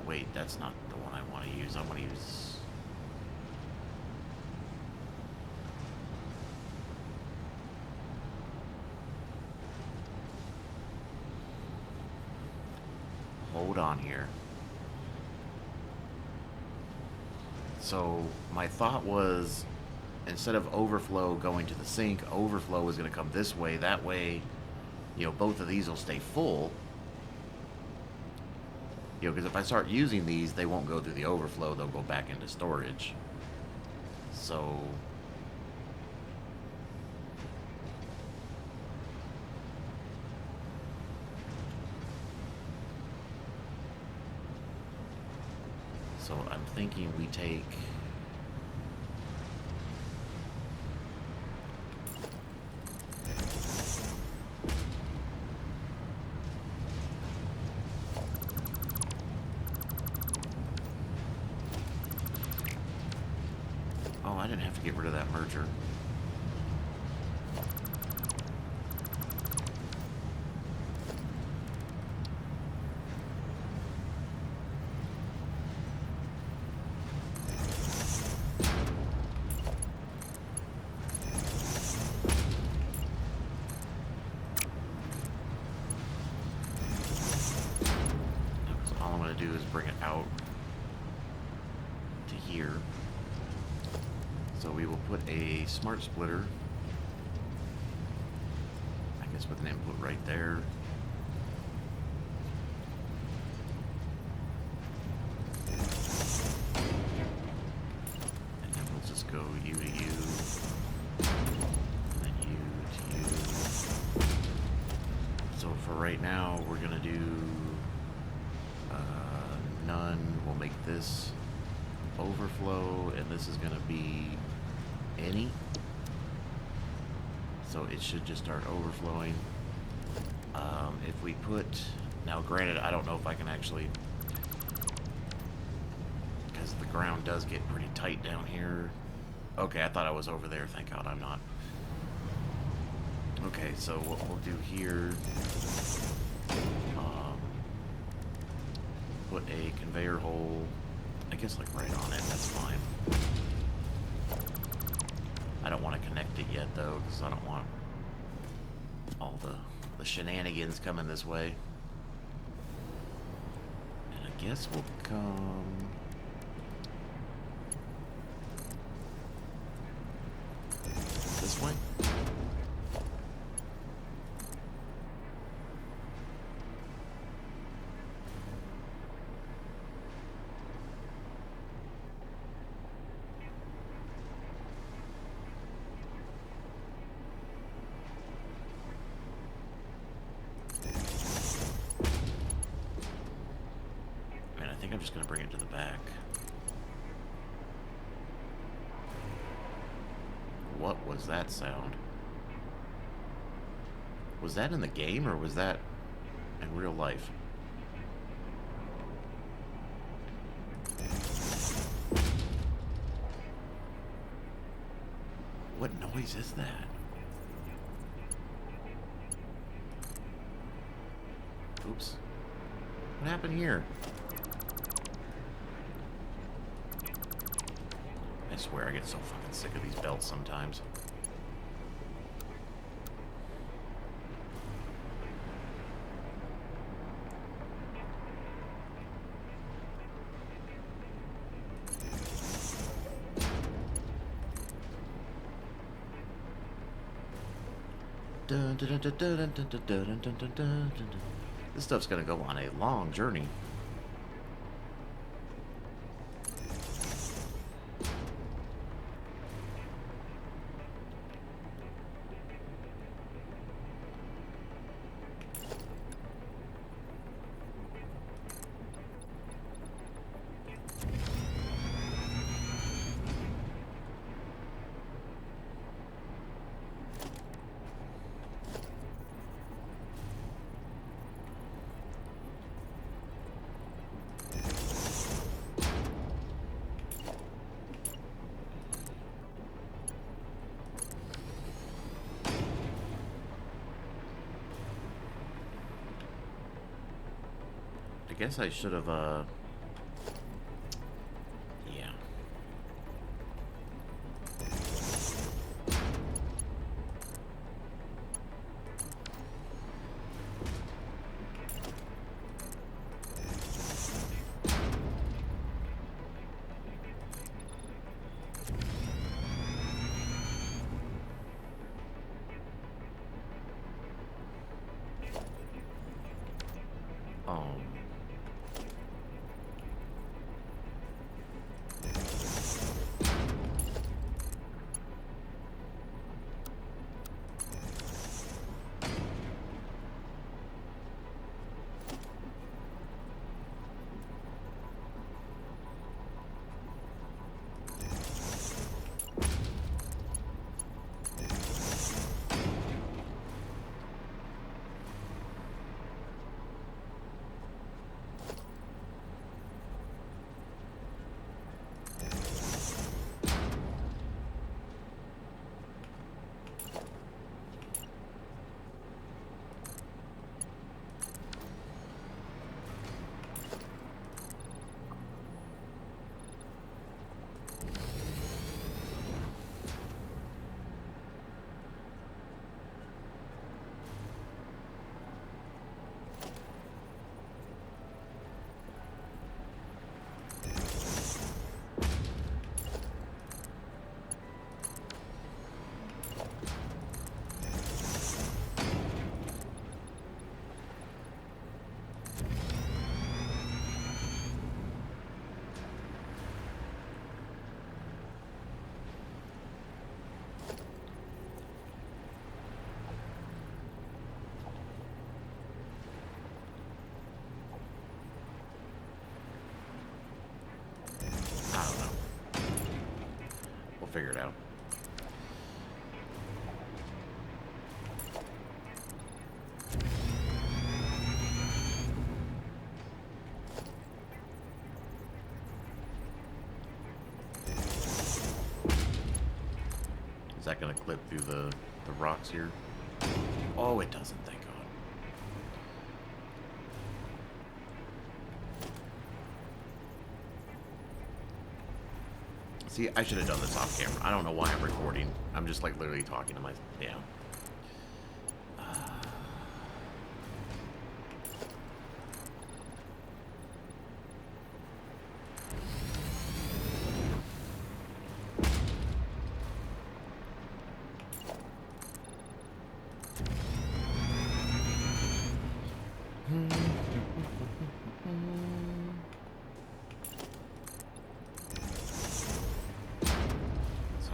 wait, that's not the one I want to use. I want to use... Hold on here. So my thought was, instead of overflow going to the sink, overflow is going to come this way. That way, you know, both of these will stay full. You know, because if I start using these, they won't go through the overflow. They'll go back into storage. So... So I'm thinking we take... Oh, I didn't have to get rid of that merger. All I'm going to do is bring it out to here. So we will put a smart splitter, I guess with an input right there. And then we'll just go U to U, and then U to U. So for right now, we're going to do none. We'll make this overflow, and this is going to be any. So it should just start overflowing. If we put, now granted, I don't know if I can actually, because the ground does get pretty tight down here. Okay, I thought I was over there. Thank God I'm not. Okay, so what we'll do here, put a conveyor hole, I guess like right on it, that's fine. I don't want to connect it yet though, because I don't want all the shenanigans coming this way. And I guess we'll come... this way? I'm just going to bring it to the back. What was that sound? Was that in the game, or was that in real life? What noise is that? Oops. What happened here? I swear I get so fucking sick of these belts sometimes. This stuff's gonna go on a long journey. I guess I should have, yeah. Um... I don't know. We'll figure it out. Is that going to clip through the rocks here? Oh, it doesn't, thank God. See, I should have done this off camera. I don't know why I'm recording. I'm just like literally talking to myself. Yeah.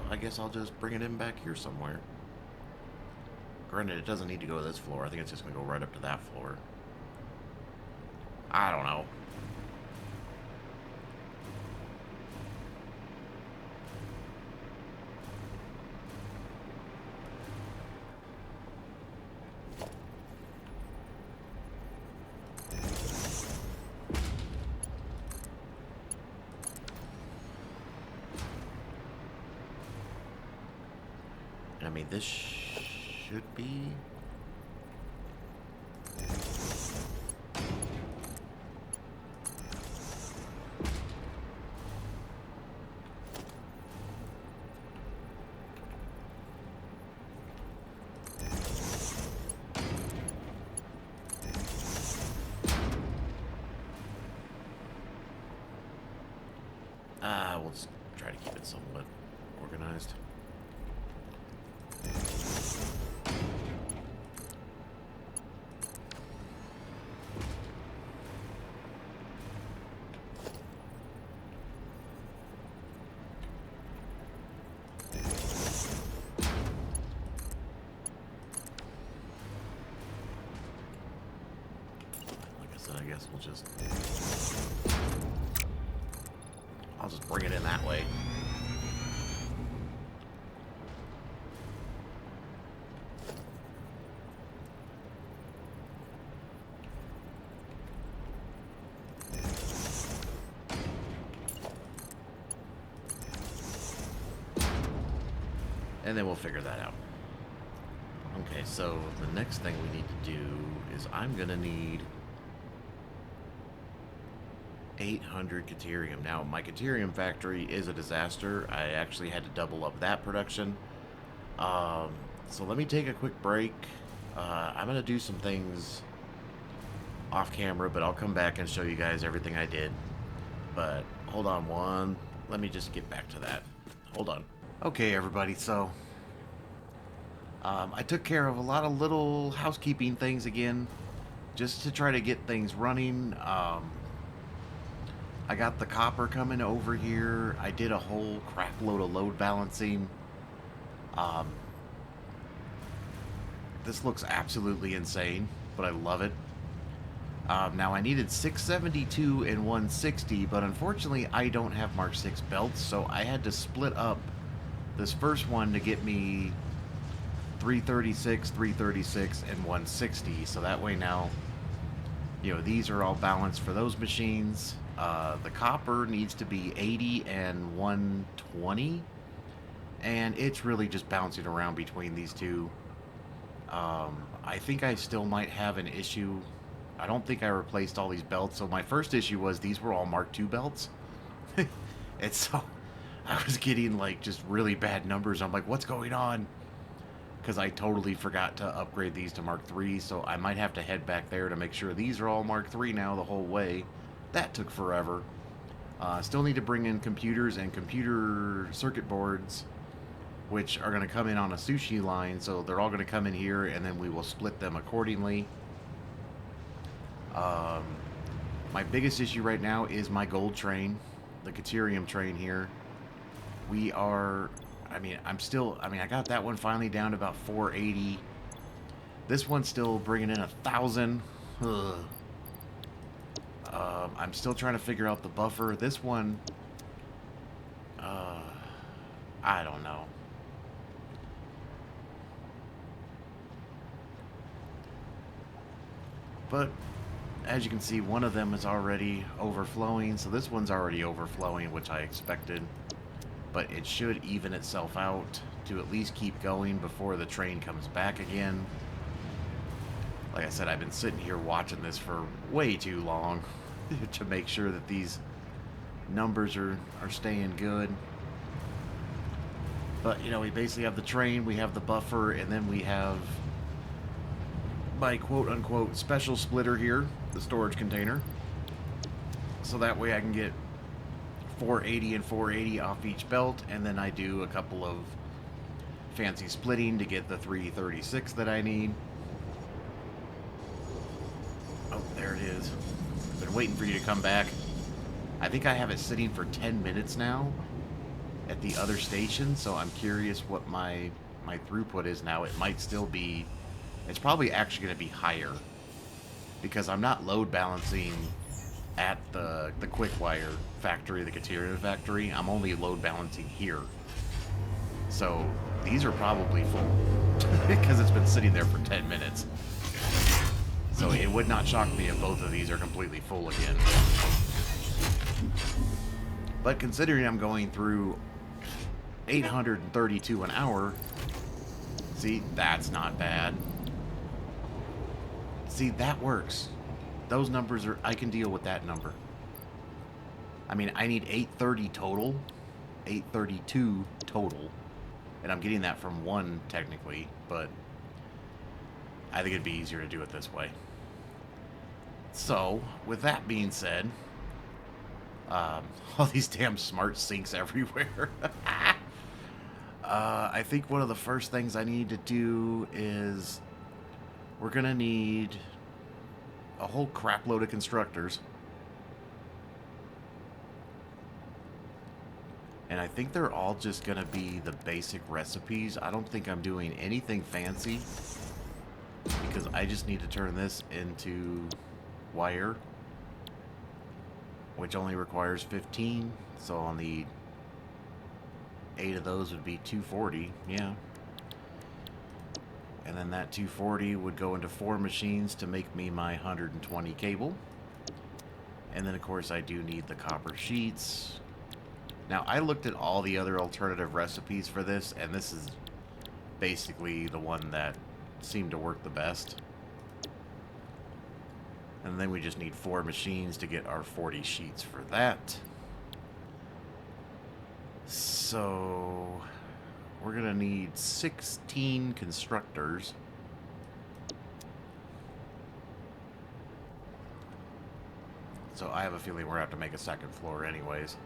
I guess I'll just bring it in back here somewhere. Granted, it doesn't need to go to this floor. I think it's just going to go right up to that floor. I don't know. I mean, this should be... we'll just try to keep it somewhat organized. Like I said, I guess we'll just... I'll just bring it in that way. And then we'll figure that out. Okay, so the next thing we need to do is I'm gonna need 800 Caterium. Now, my Caterium factory is a disaster. I actually had to double up that production. So let me take a quick break. I'm going to do some things off camera, but I'll come back and show you guys everything I did. But hold on one. Let me just get back to that. Hold on. Okay, everybody, so I took care of a lot of little housekeeping things again, just to try to get things running. I got the copper coming over here. I did a whole crap load of load balancing. This looks absolutely insane, but I love it. Now I needed 672 and 160, but unfortunately I don't have Mark 6 belts, so I had to split up this first one to get me 336, 336, and 160. So that way now, you know, these are all balanced for those machines. The copper needs to be 80 and 120, and it's really just bouncing around between these two. I think I still might have an issue. I don't think I replaced all these belts, so my first issue was these were all Mark II belts. And so I was getting like just really bad numbers. I'm like, what's going on? Because I totally forgot to upgrade these to Mark III, so I might have to head back there to make sure these are all Mark III now the whole way. That took forever. Still need to bring in computers and computer circuit boards, which are going to come in on a sushi line, so they're all going to come in here, and then we will split them accordingly. My biggest issue right now is my gold train, the Caterium train here. We are, I got that one finally down to about 480. This one's still bringing in 1,000. I'm still trying to figure out the buffer. This one, I don't know. But as you can see, one of them is already overflowing, so this one's already overflowing, which I expected. But it should even itself out to at least keep going before the train comes back again. Like I said, I've been sitting here watching this for way too long to make sure that these numbers are staying good. But, you know, we basically have the train, we have the buffer, and then we have my quote-unquote special splitter here, the storage container. So that way I can get 480 and 480 off each belt, and then I do a couple of fancy splitting to get the 336 that I need. Oh, there it is. Been waiting for you to come back. I think I have it sitting for 10 minutes now at the other station, so I'm curious what my throughput is now. It might still be... It's probably actually going to be higher, because I'm not load balancing at the Quickwire factory, the Caterium factory. I'm only load balancing here. So these are probably full because it's been sitting there for 10 minutes. So it would not shock me if both of these are completely full again. But considering I'm going through 832 an hour, See, that's not bad. See, that works. Those numbers are... I can deal with that number. I mean, I need 830 total. 832 total. And I'm getting that from one, technically, but I think it'd be easier to do it this way. So, with that being said, all these damn smart sinks everywhere. I think one of the first things I need to do is we're going to need a whole crap load of constructors. And I think they're all just going to be the basic recipes. I don't think I'm doing anything fancy because I just need to turn this into wire, which only requires 15. So I'll need 8 of those would be 240, yeah. And then that 240 would go into 4 machines to make me my 120 cable. And then of course I do need the copper sheets. Now I looked at all the other alternative recipes for this, and this is basically the one that seemed to work the best. And then we just need 4 machines to get our 40 sheets for that. So we're gonna need 16 constructors. So I have a feeling we're gonna have to make a second floor anyways.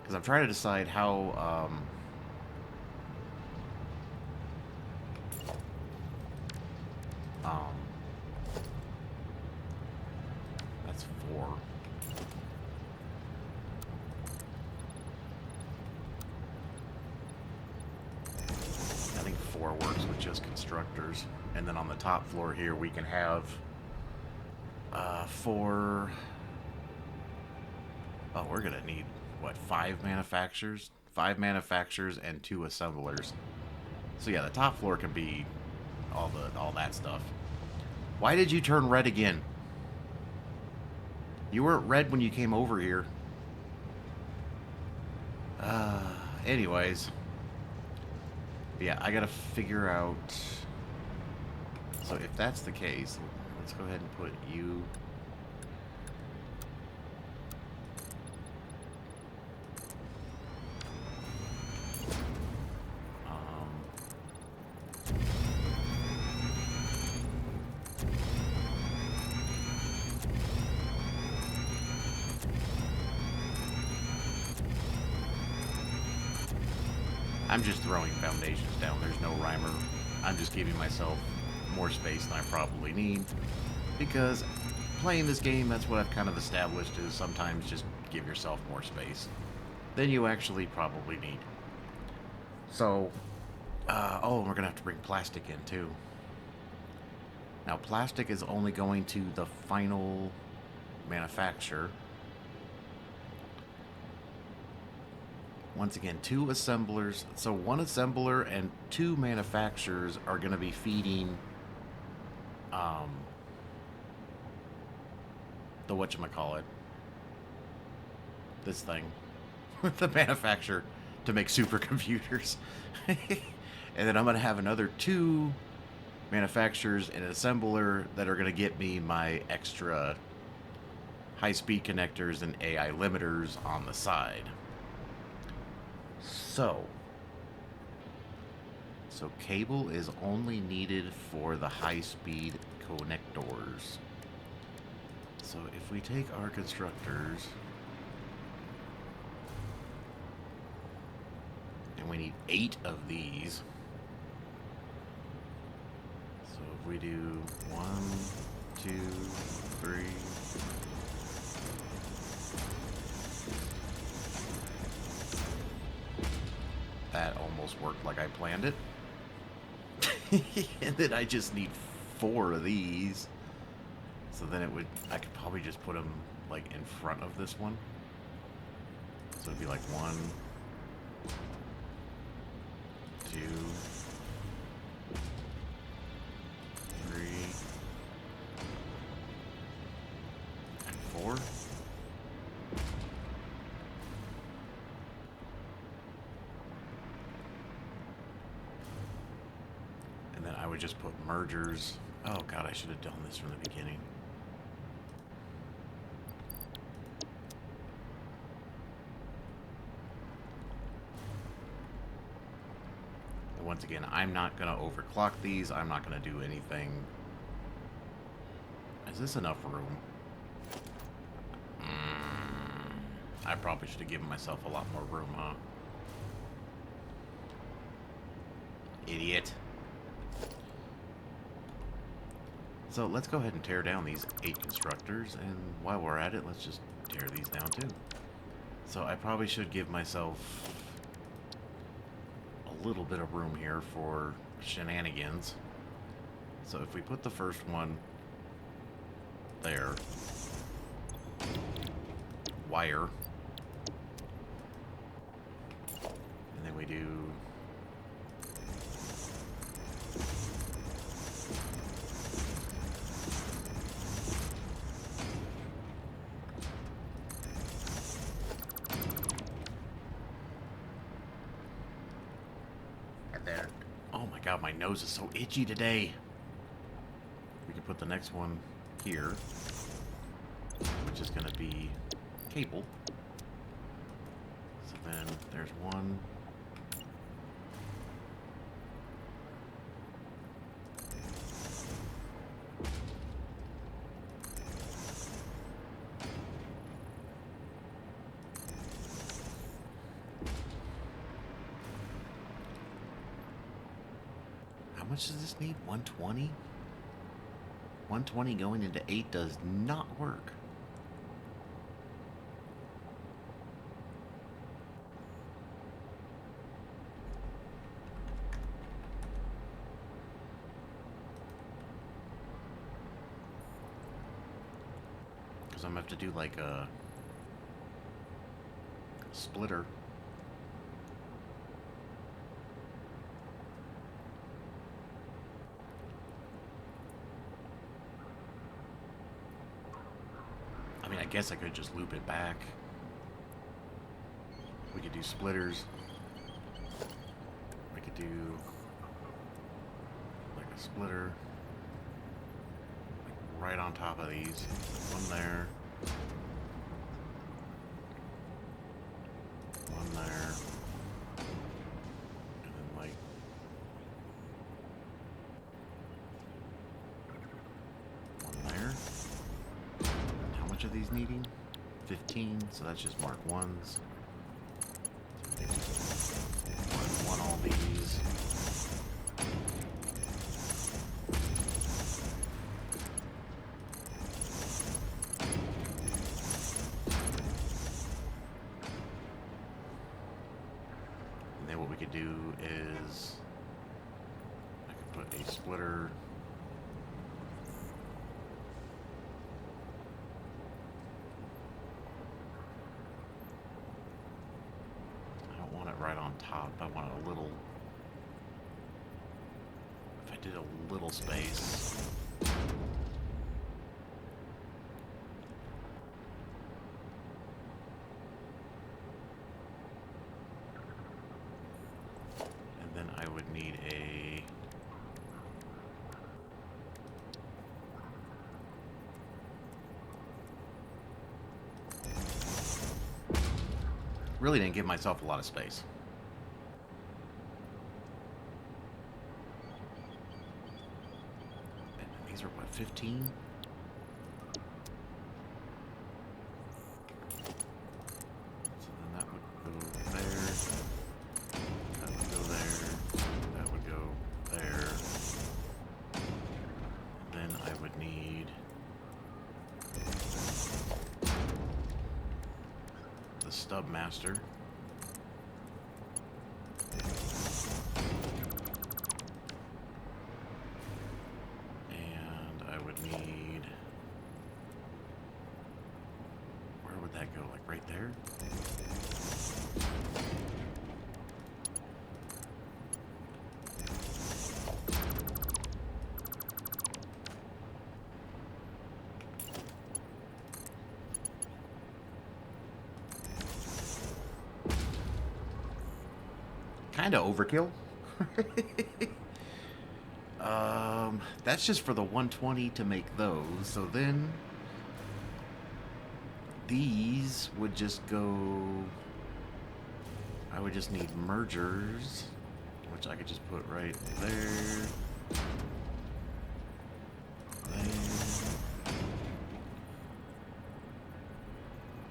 Because I'm trying to decide how that's 4. I think 4 works with just constructors. And then on the top floor here we can have 4. Oh, we're gonna need what, 5 manufacturers? 5 manufacturers and 2 assemblers. So yeah, the top floor can be all that stuff. Why did you turn red again? You weren't red when you came over here. Anyways. Yeah, I gotta figure out... So if that's the case, let's go ahead and put you... I'm just throwing foundations down. There's no rhymer. I'm just giving myself more space than I probably need. Because playing this game, that's what I've kind of established, is sometimes just give yourself more space than you actually probably need. So, oh, we're going to have to bring plastic in too. Now, plastic is only going to the final manufacturer. Once again, 2 assemblers. So 1 assembler and 2 manufacturers are going to be feeding the whatchamacallit, this thing, the manufacturer, to make supercomputers. And then I'm going to have another 2 manufacturers and an assembler that are going to get me my extra high-speed connectors and AI limiters on the side. So cable is only needed for the high-speed connectors. So if we take our constructors, and we need 8 of these. So if we do 1, 2, 3... That almost worked like I planned it. And then I just need 4 of these. So then it would... I could probably just put them, like, in front of this one. So it'd be like 1, 2, 3, and 4. And then I would just put mergers. Oh god, I should have done this from the beginning. And once again, I'm not going to overclock these. I'm not going to do anything. Is this enough room? I probably should have given myself a lot more room, huh? Idiot. So let's go ahead and tear down these 8 constructors, and while we're at it, let's just tear these down too. So I probably should give myself a little bit of room here for shenanigans. So if we put the first one there, wire, and then we do there. Oh my god, my nose is so itchy today. We can put the next one here, which is going to be cable. So then there's one. How much does this need? 120? 120 going into 8 does not work. Because I'm going to have to do like a splitter. I mean, I guess I could just loop it back. We could do splitters. We could do like a splitter like right on top of these. One there. One there. And then like one there. How much are these needing? 15, so that's just mark ones. One all these. And then what we could do is I could put a splitter. Right on top. I want a little. If I did a little space. And then I would need a. Really didn't give myself a lot of space. And these are what, 15? So then that would go there. That would go there. That would go there. Then I would need the stub master. And I would need, where would that go? Like right there? Kind of overkill. That's just for the 120 to make those. So then these would just go. I would just need mergers, which I could just put right there.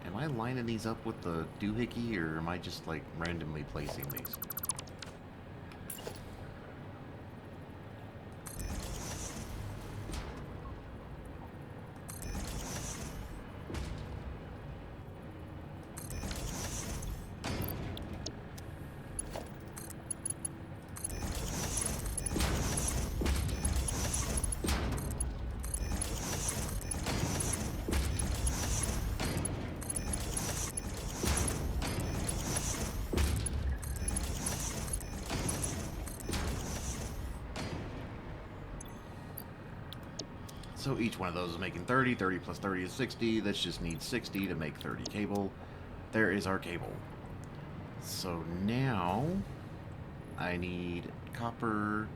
Am I lining these up with the doohickey, or am I just like randomly placing these? So each one of those is making 30. 30 plus 30 is 60. This just needs 60 to make 30 cable. There is our cable. So now I need copper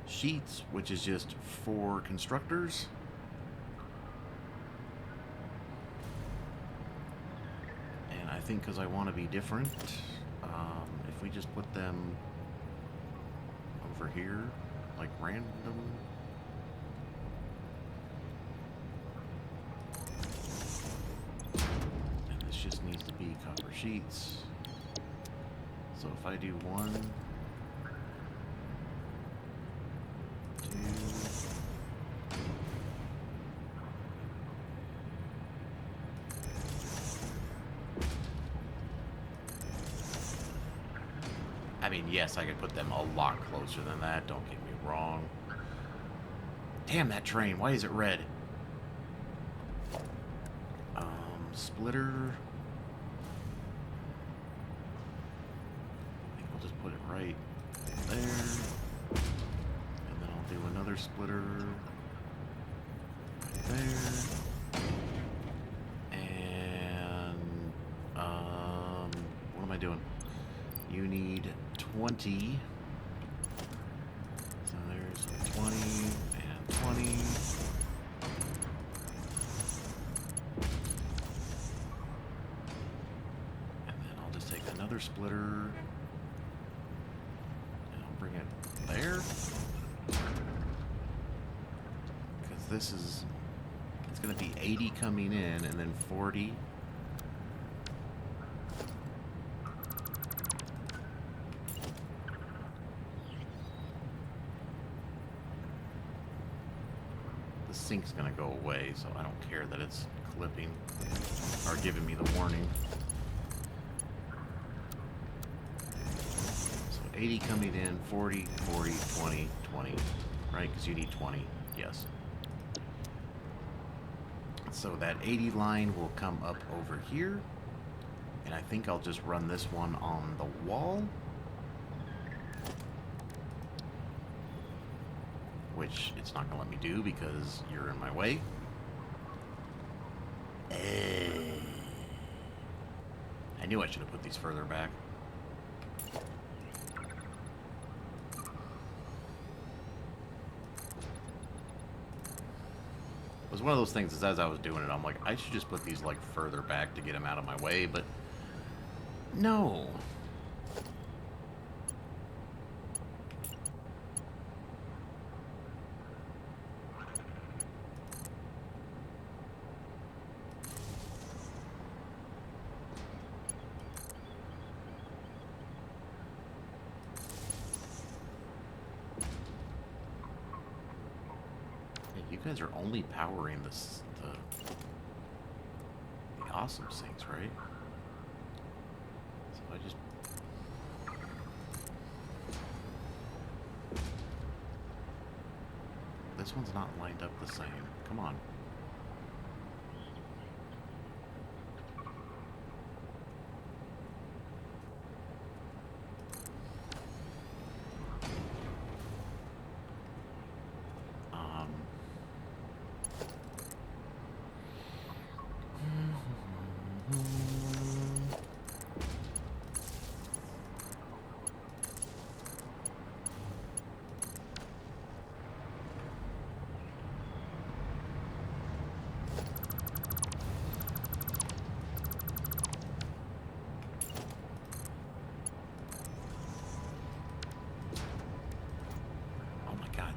sheets, which is just 4 constructors. And I think because I want to be different, if we just put them over here, like random. Just needs to be copper sheets. So if I do 1, 2, I mean, yes, I could put them a lot closer than that, don't get me wrong. Damn, that train, why is it red? Splitter. Put it right there, and then I'll do another splitter right there, and what am I doing? You need 20, so there's 20 and 20, and then I'll just take another splitter. There, because this is, it's going to be 80 coming in and then 40. The sink's going to go away, so I don't care that it's clipping or giving me the warning. 80 coming in, 40, 40, 20, 20, right? Because you need 20, yes. So that 80 line will come up over here, and I think I'll just run this one on the wall, which it's not going to let me do because you're in my way. I knew I should have put these further back. It was one of those things, is as I was doing it, I'm like, I should just put these like further back to get them out of my way, but no. You guys are only powering the awesome sinks, right? So I just... This one's not lined up the same. Come on.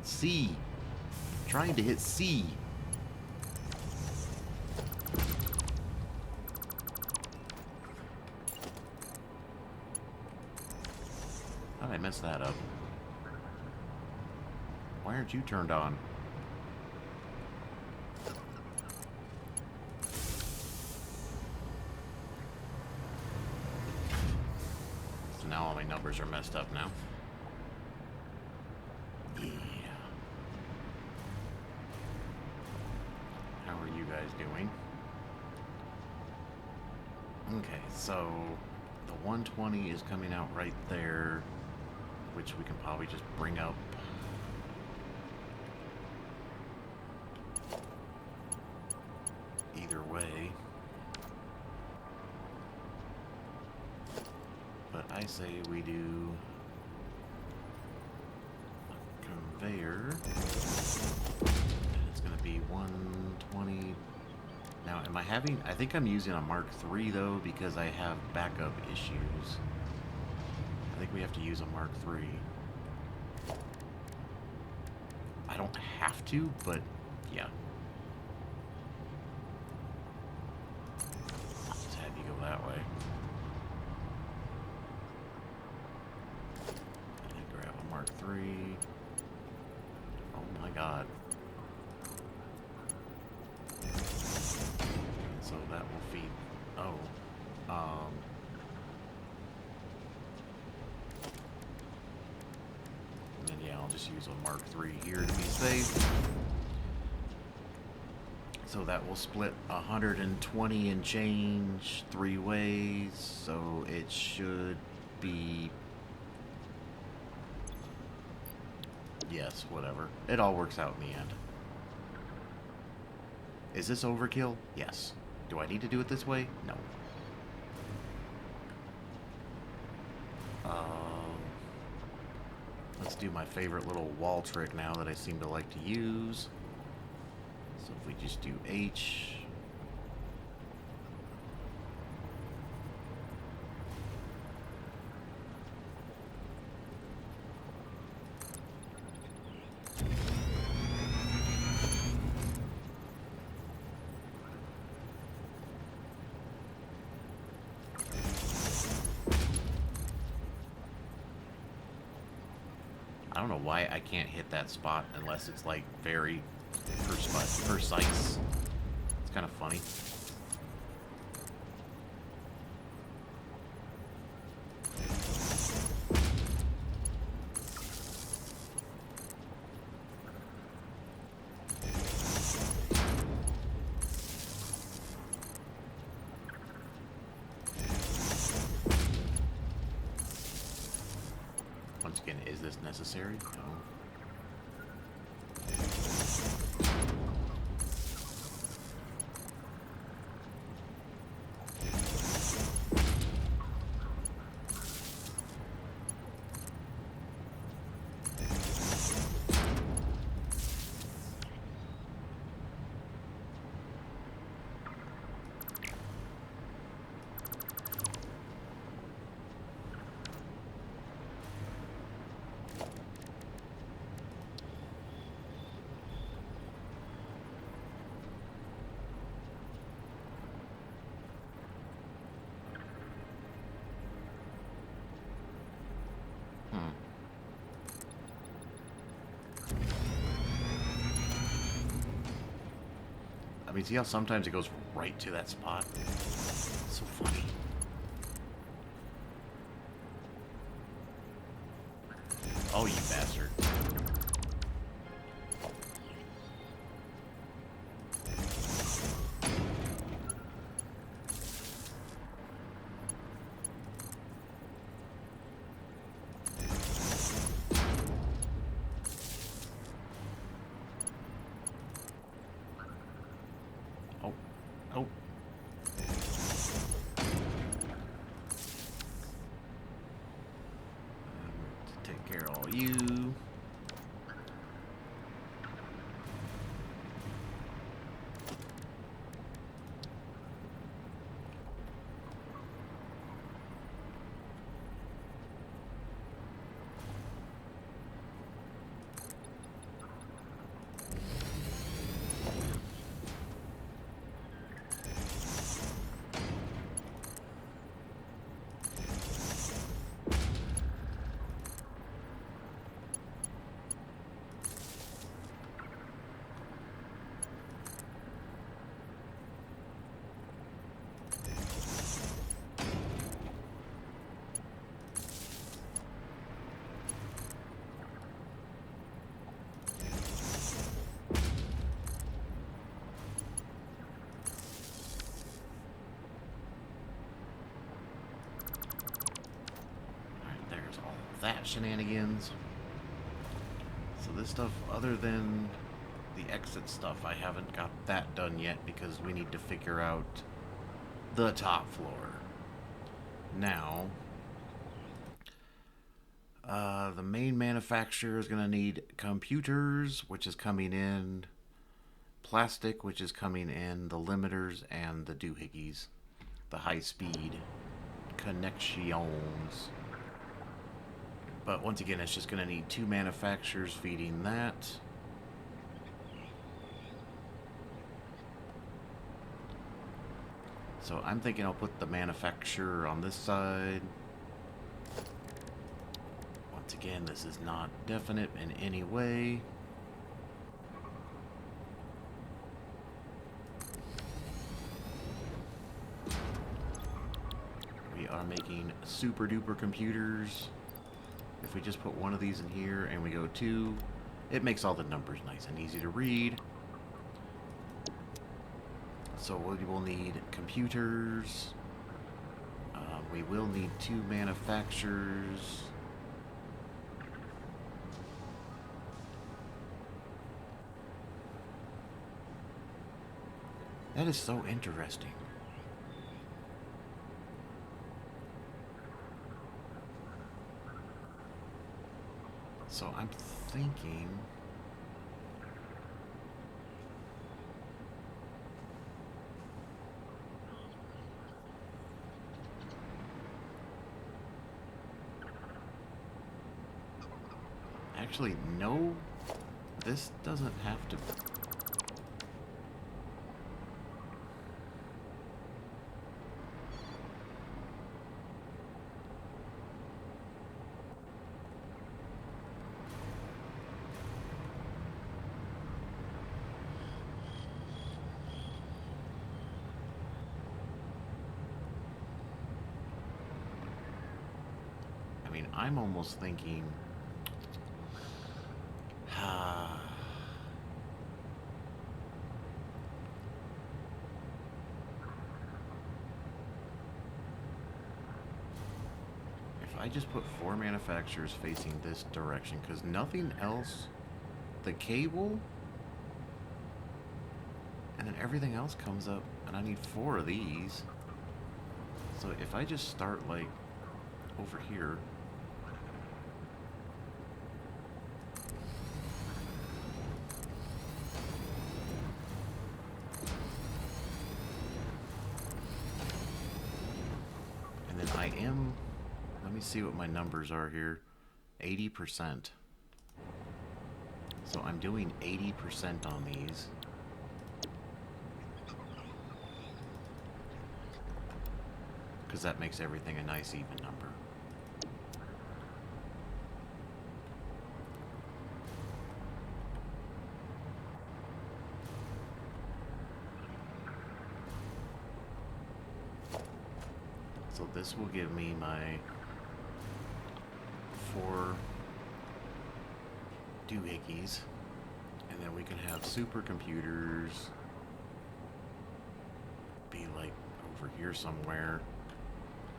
C. Trying to hit C. How did I mess that up? Why aren't you turned on? So now all my numbers are messed up now. Yeah. How are you guys doing? Okay, so the 120 is coming out right there, which we can probably just bring up. Either way. But I say we do a conveyor. And it's going to be 120. Now, am I having... I think I'm using a Mark III, though, because I have backup issues. I think we have to use a Mark III. I don't have to, but yeah. Just have you go that way. And grab a Mark III. Oh my god. So that will feed... Oh. And then, yeah, I'll just use a Mark III here to be safe. So that will split 120 and change 3 ways. So it should be... Yes, whatever. It all works out in the end. Is this overkill? Yes. Do I need to do it this way? No. Let's do my favorite little wall trick now that I seem to like to use. So if we just do H. I don't know why I can't hit that spot unless it's like very precise. It's kind of funny. Once again, is this necessary? No. I mean, see how sometimes it goes right to that spot? It's so funny. Oh, you bastard. Oh. Take care of all you. that shenanigans. So this stuff, other than the exit stuff, I haven't got that done yet because we need to figure out the top floor. Now, the main manufacturer is going to need computers, which is coming in, plastic, which is coming in, the limiters, and the doohickeys, the high-speed connections. But once again, it's just going to need 2 manufacturers feeding that. So I'm thinking I'll put the manufacturer on this side. Once again, this is not definite in any way. We are making super duper computers. If we just put one of these in here and we go 2, it makes all the numbers nice and easy to read. So we will need computers. We will need 2 manufacturers. That is so interesting. So I'm thinking... Actually, no. This doesn't have to... I mean, I'm almost thinking... If I just put 4 manufacturers facing this direction, because nothing else, the cable, and then everything else comes up, and I need 4 of these. So if I just start, like, over here, and then I am... Let me see what my numbers are here. 80%. So I'm doing 80% on these. Because that makes everything a nice even number. So this will give me my 4 doohickeys, and then we can have supercomputers be like over here somewhere,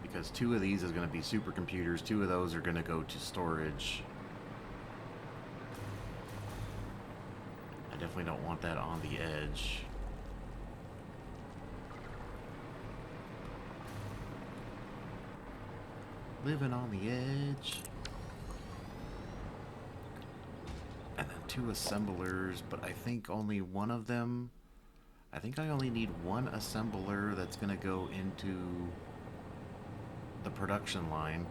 because 2 of these is going to be supercomputers, 2 of those are going to go to storage. I definitely don't want that on the edge. Living on the edge. And then 2 assemblers, but I think only one of them... I think I only need 1 assembler that's going to go into the production line.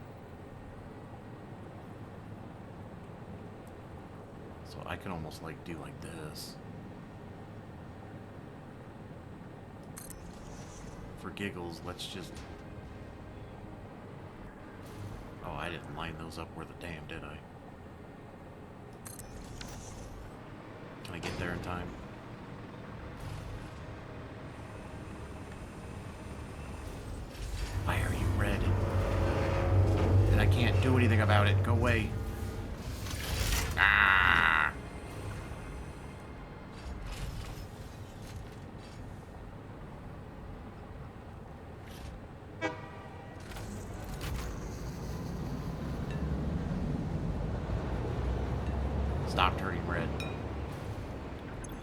So I can almost like do like this. For giggles, let's just... Oh, I didn't line those up worth a damn, did I? Can I get there in time? Why are you red? And I can't do anything about it. Go away. Ah! stop turning red.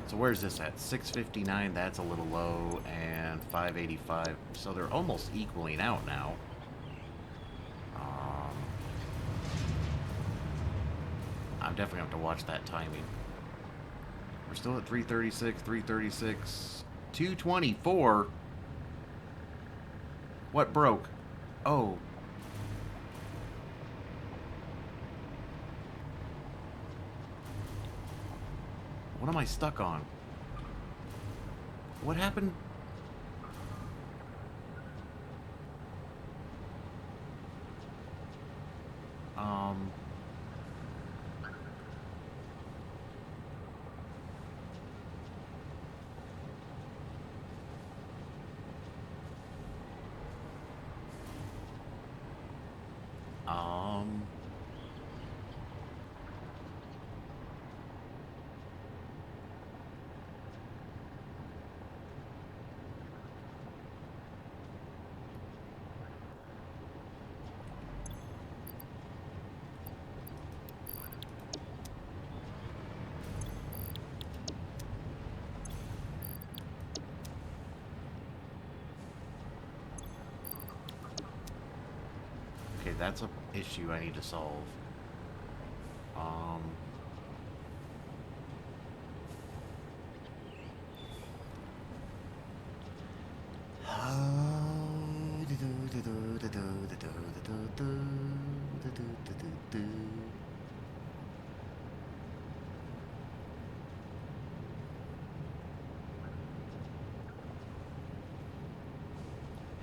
So where's this at? 659, that's a little low, and 585. So they're almost equaling out now. I'm definitely going to have to watch that timing. We're still at 336, 336, 224. What broke? Oh. What am I stuck on? What happened? Okay, that's an issue I need to solve.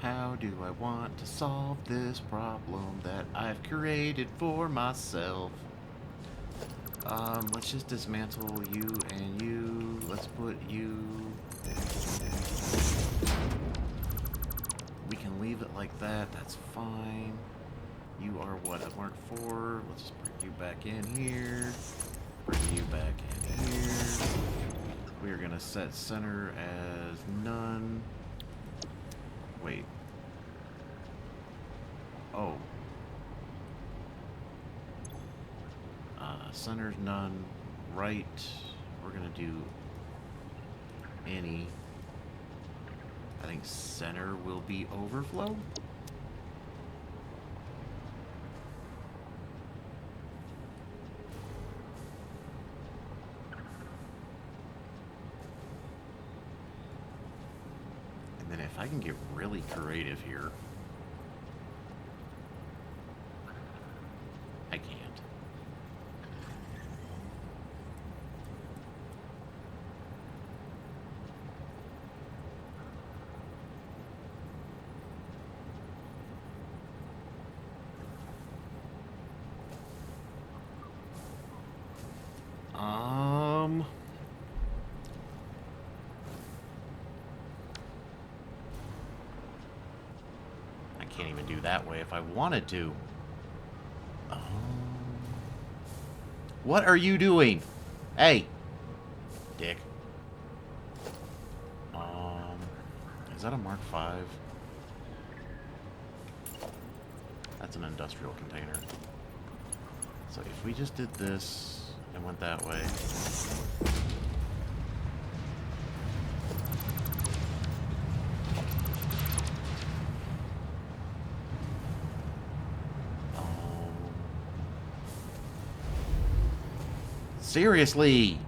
How do I want to solve this problem that I've created for myself? Let's just dismantle you and you. Let's put you... We can leave it like that, that's fine. You are what? I've marked 4. Let's just bring you back in here. Bring you back in here. We are gonna set center as none. Wait. Oh. Center's none. Right. We're gonna do any. I think center will be overflow. And then if I can get really creative here. I can't. I can't even do that way if I wanted to. What are you doing? Hey! Dick. Is that a Mark V? That's an industrial container. So if we just did this and went that way. Seriously!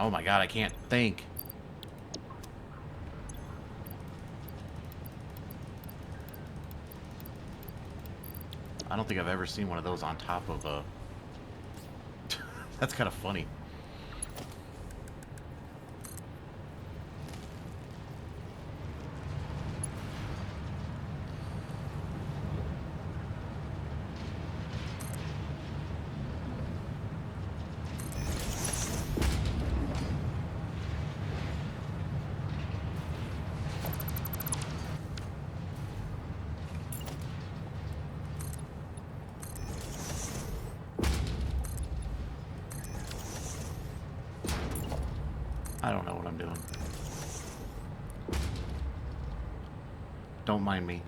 Oh my god, I can't think. I don't think I've ever seen one of those on top of a That's kind of funny. I don't know what I'm doing. Don't mind me.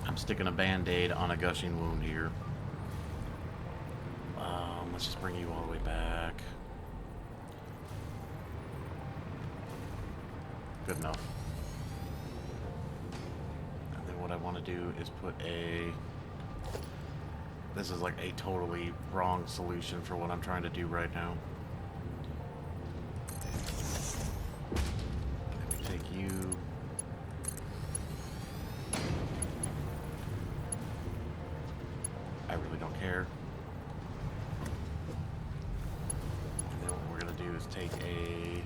I'm sticking a band-aid on a gushing wound here. Let's just bring you all the way back. Good enough. And then what I want to do is put a... This is like a totally wrong solution for what I'm trying to do right now. Let me take you... I really don't care. And then what we're going to do is take a...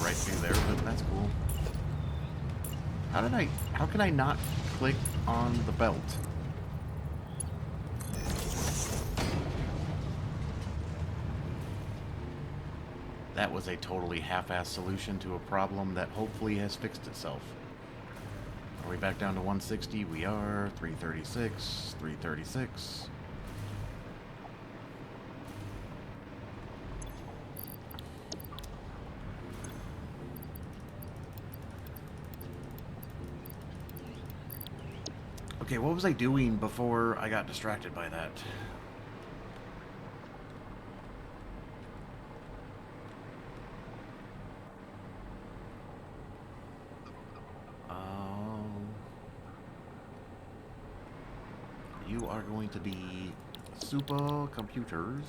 right through there, but that's cool. How can I not click on the belt? That was a totally half-assed solution to a problem that hopefully has fixed itself. Are we back down to 160? We are. 336, 336. Okay, what was I doing before I got distracted by that? You are going to be supercomputers.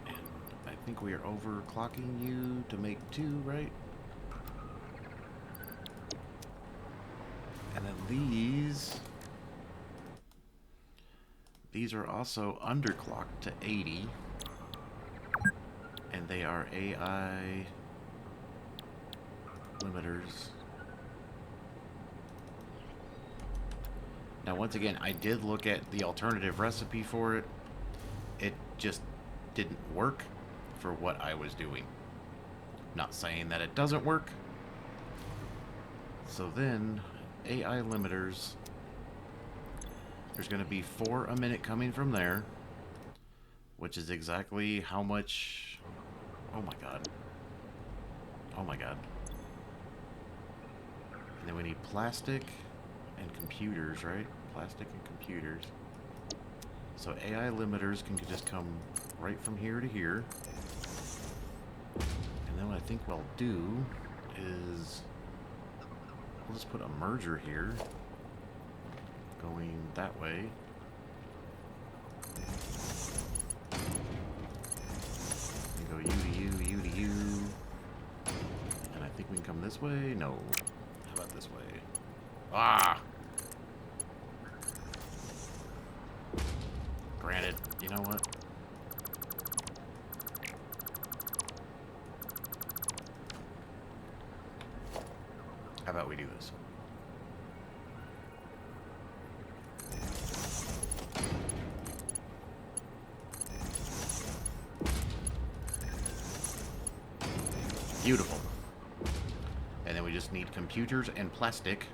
And I think we are overclocking you to make 2, right? And then these are also underclocked to 80, and they are AI limiters. Now, once again, I did look at the alternative recipe for it. It just didn't work for what I was doing. Not saying that it doesn't work. So then... AI limiters, there's going to be 4 a minute coming from there, which is exactly how much... Oh my god. Oh my god. And then we need plastic and computers, right? Plastic and computers. So AI limiters can just come right from here to here. And then what I think we'll do is... We'll just put a merger here, going that way. And go you to you, you to you. And I think we can come this way? No. How about this way? Ah! Granted, you know what? How about we do this? Beautiful. And then we just need computers and plastic.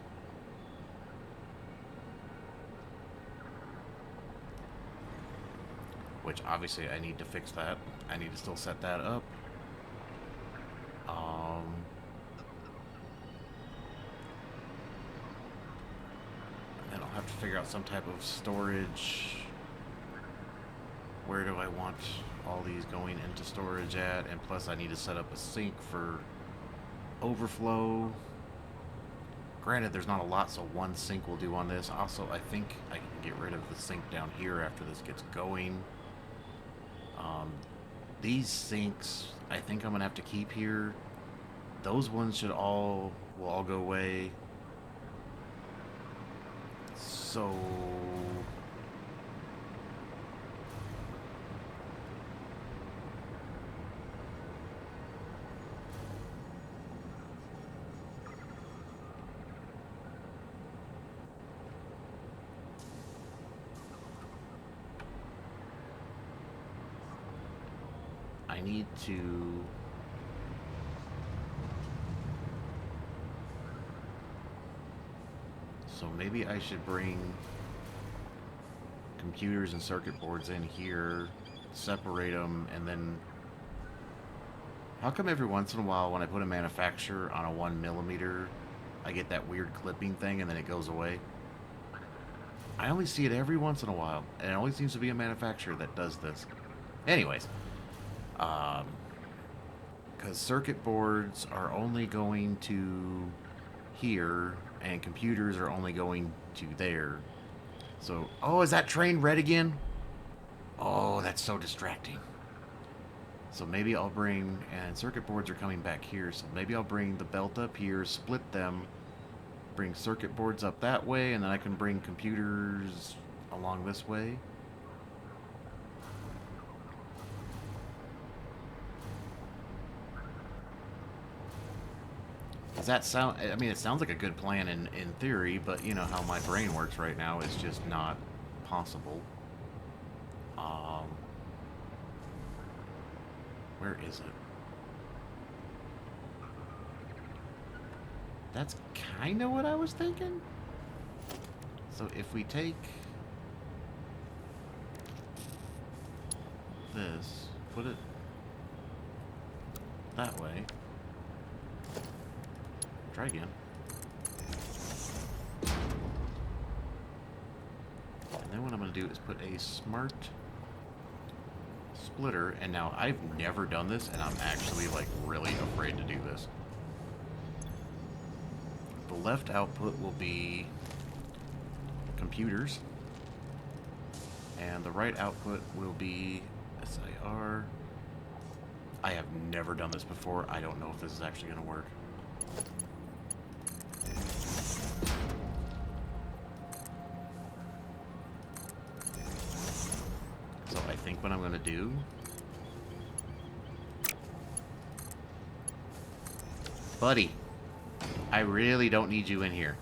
Which obviously I need to fix that. I need to still set that up. And I'll have to figure out some type of storage. Where do I want all these going into storage at? And plus I need to set up a sink for overflow. Granted, there's not a lot, so one sink will do on this. Also, I think I can get rid of the sink down here after this gets going. These sinks, I think I'm going to have to keep here. Those ones will all go away. So... I need to... So maybe I should bring computers and circuit boards in here, separate them, and then... How come every once in a while when I put a manufacturer on a 1mm, I get that weird clipping thing and then it goes away? I only see it every once in a while, and it only seems to be a manufacturer that does this. Anyways, because circuit boards are only going to here, and computers are only going to there. So, oh, is that train red again? Oh, that's so distracting. So maybe I'll bring, and circuit boards are coming back here, so maybe I'll bring the belt up here, split them, bring circuit boards up that way, and then I can bring computers along this way. Does that sound... I mean, it sounds like a good plan in theory, but you know how my brain works right now. It's just not possible. Where is it? That's kind of what I was thinking. So if we take this, put it that way. Try again. And then what I'm going to do is put a smart splitter. And now I've never done this, and I'm actually like really afraid to do this. The left output will be computers, and the right output will be SIR. I have never done this before. I don't know if this is actually going to work. So I think what I'm going to do... Buddy, I really don't need you in here.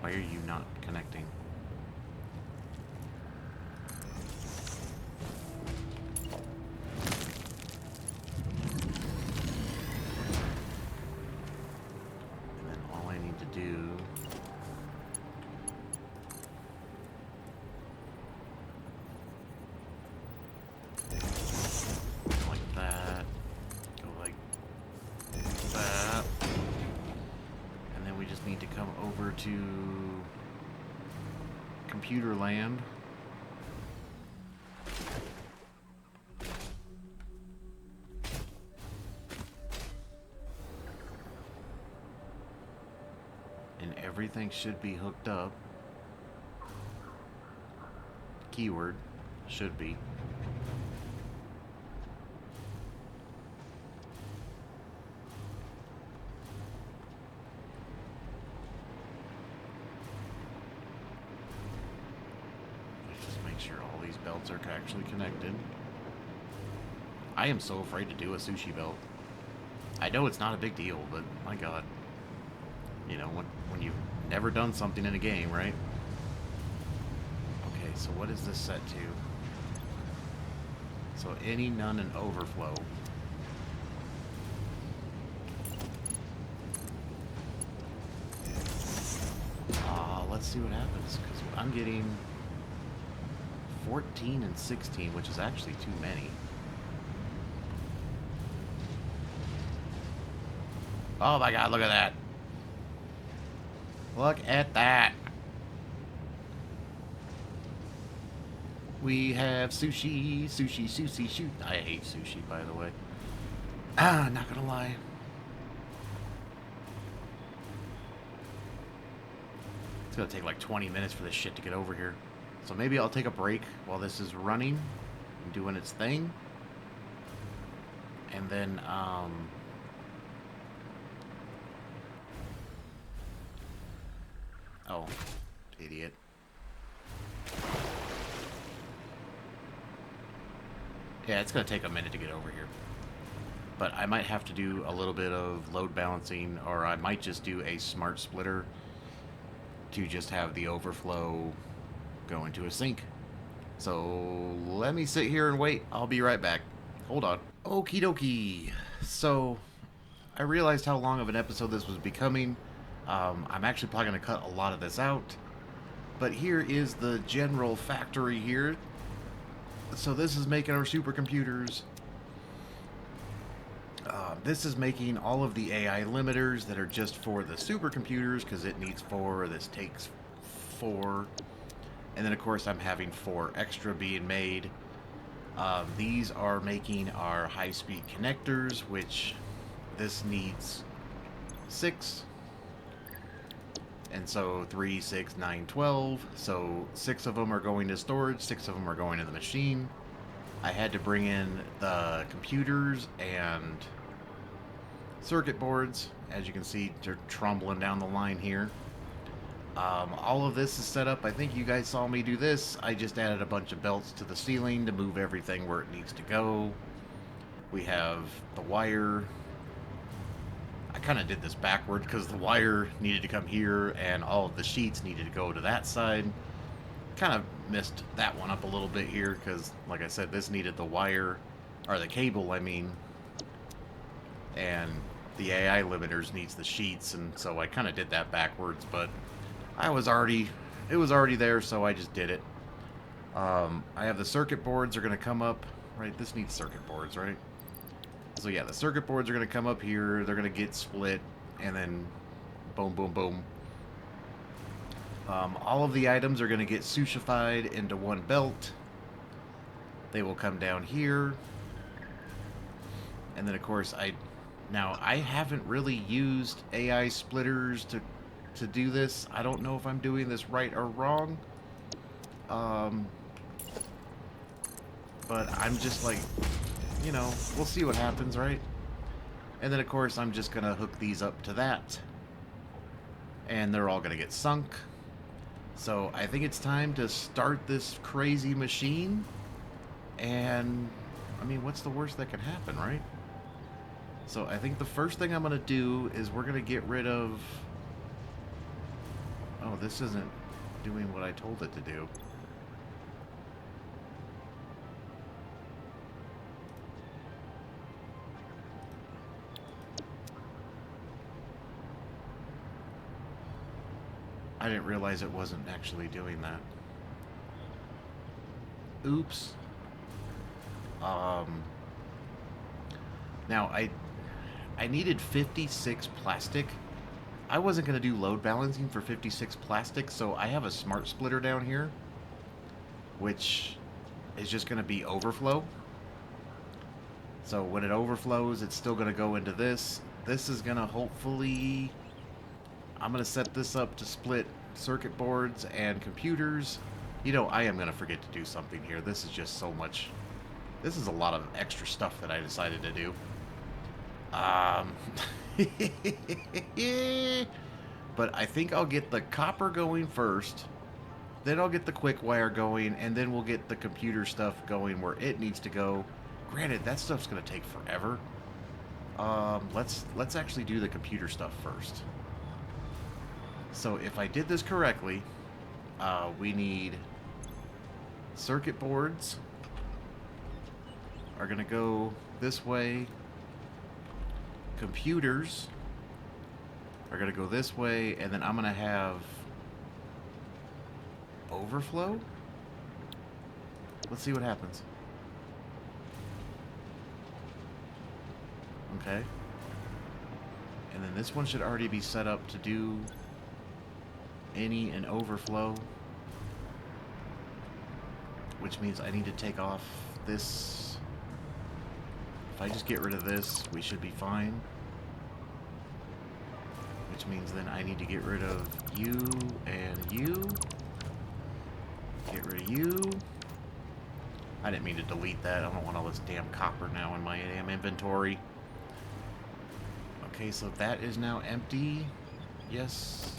Why are you not connecting? And then all I need to do... like that. Go like that. And then we just need to come over to computer land. And everything should be hooked up. Keyword, should be. Sure all these belts are actually connected. I am so afraid to do a sushi belt. I know it's not a big deal, but my god. You know, when you've never done something in a game, right? Okay, so what is this set to? So any, none, and overflow. Let's see what happens, because I'm getting 14 and 16, which is actually too many. Oh my god, look at that. Look at that. We have sushi, sushi, sushi, shoot. I hate sushi, by the way. Not gonna lie. It's gonna take like 20 minutes for this shit to get over here. So maybe I'll take a break while this is running and doing its thing. And then, oh, idiot. Yeah, it's gonna take a minute to get over here. But I might have to do a little bit of load balancing, or I might just do a smart splitter to just have the overflow go into a sink. So let me sit here and wait. I'll be right back. Hold on. Okie dokie. So I realized how long of an episode this was becoming. I'm actually probably going to cut a lot of this out. But here is the general factory here. So this is making our supercomputers. This is making all of the AI limiters that are just for the supercomputers, because it needs 4, this takes 4. And then, of course, I'm having 4 extra being made. These are making our high-speed connectors, which this needs 6. And so 3, 6, 9, 12. So 6 of them are going to storage, 6 of them are going to the machine. I had to bring in the computers and circuit boards. As you can see, they're trundling down the line here. All of this is set up. I think you guys saw me do this. I just added a bunch of belts to the ceiling to move everything where it needs to go. We have the wire. I kind of did this backward because the wire needed to come here and all of the sheets needed to go to that side. Kind of messed that one up a little bit here because, like I said, this needed the wire, or the cable, I mean, and the AI limiters needs the sheets, and so I kind of did that backwards, but it was already there, so I just did it. I have the circuit boards are going to come up, right? This needs circuit boards, right? So yeah, the circuit boards are going to come up here. They're going to get split, and then boom, boom, boom. All of the items are going to get sushified into one belt. They will come down here. And then, of course, I haven't really used AI splitters to do this. I don't know if I'm doing this right or wrong. But I'm just like, you know, we'll see what happens, right? And then, of course, I'm just going to hook these up to that. And they're all going to get sunk. So I think it's time to start this crazy machine. And, I mean, what's the worst that can happen, right? So I think the first thing I'm going to do is we're going to get rid of... Oh, this isn't doing what I told it to do. I didn't realize it wasn't actually doing that. Oops. Now, I needed 56 plastic. I wasn't going to do load balancing for 56 plastic, so I have a smart splitter down here, which is just going to be overflow. So when it overflows, it's still going to go into this. This is going to hopefully... I'm going to set this up to split circuit boards and computers. You know, I am going to forget to do something here. This is just so much... This is a lot of extra stuff that I decided to do. But I think I'll get the copper going first. Then I'll get the quick wire going, and then we'll get the computer stuff going where it needs to go. Granted, that stuff's going to take forever. Let's actually do the computer stuff first. So if I did this correctly, we need circuit boards are going to go this way. Computers are going to go this way, and then I'm going to have overflow. Let's see what happens. Okay. And then this one should already be set up to do any and overflow. which means I need to take off this. If I just get rid of this, we should be fine. Which means then I need to get rid of you and you. Get rid of you. I didn't mean to delete that. I don't want all this damn copper now in my damn inventory. Okay, so that is now empty. Yes.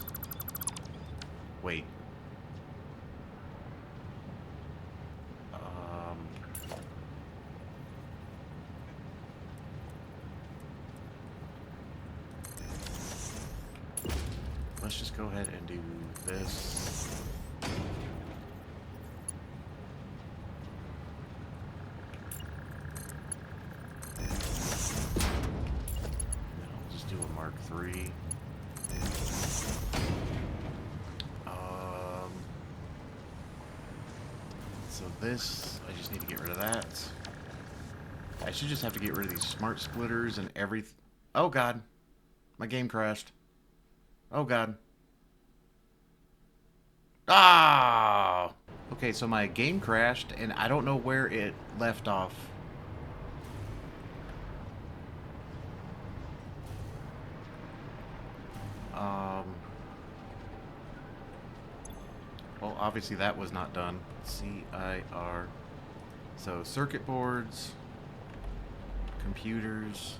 Wait. Let's just go ahead and do this. Mark III. So this, I just need to get rid of that. I should just have to get rid of these smart splitters and everything. Oh god, my game crashed. Oh god. Ah! Okay, so my game crashed and I don't know where it left off. Well, obviously that was not done. CIR. So, circuit boards, computers,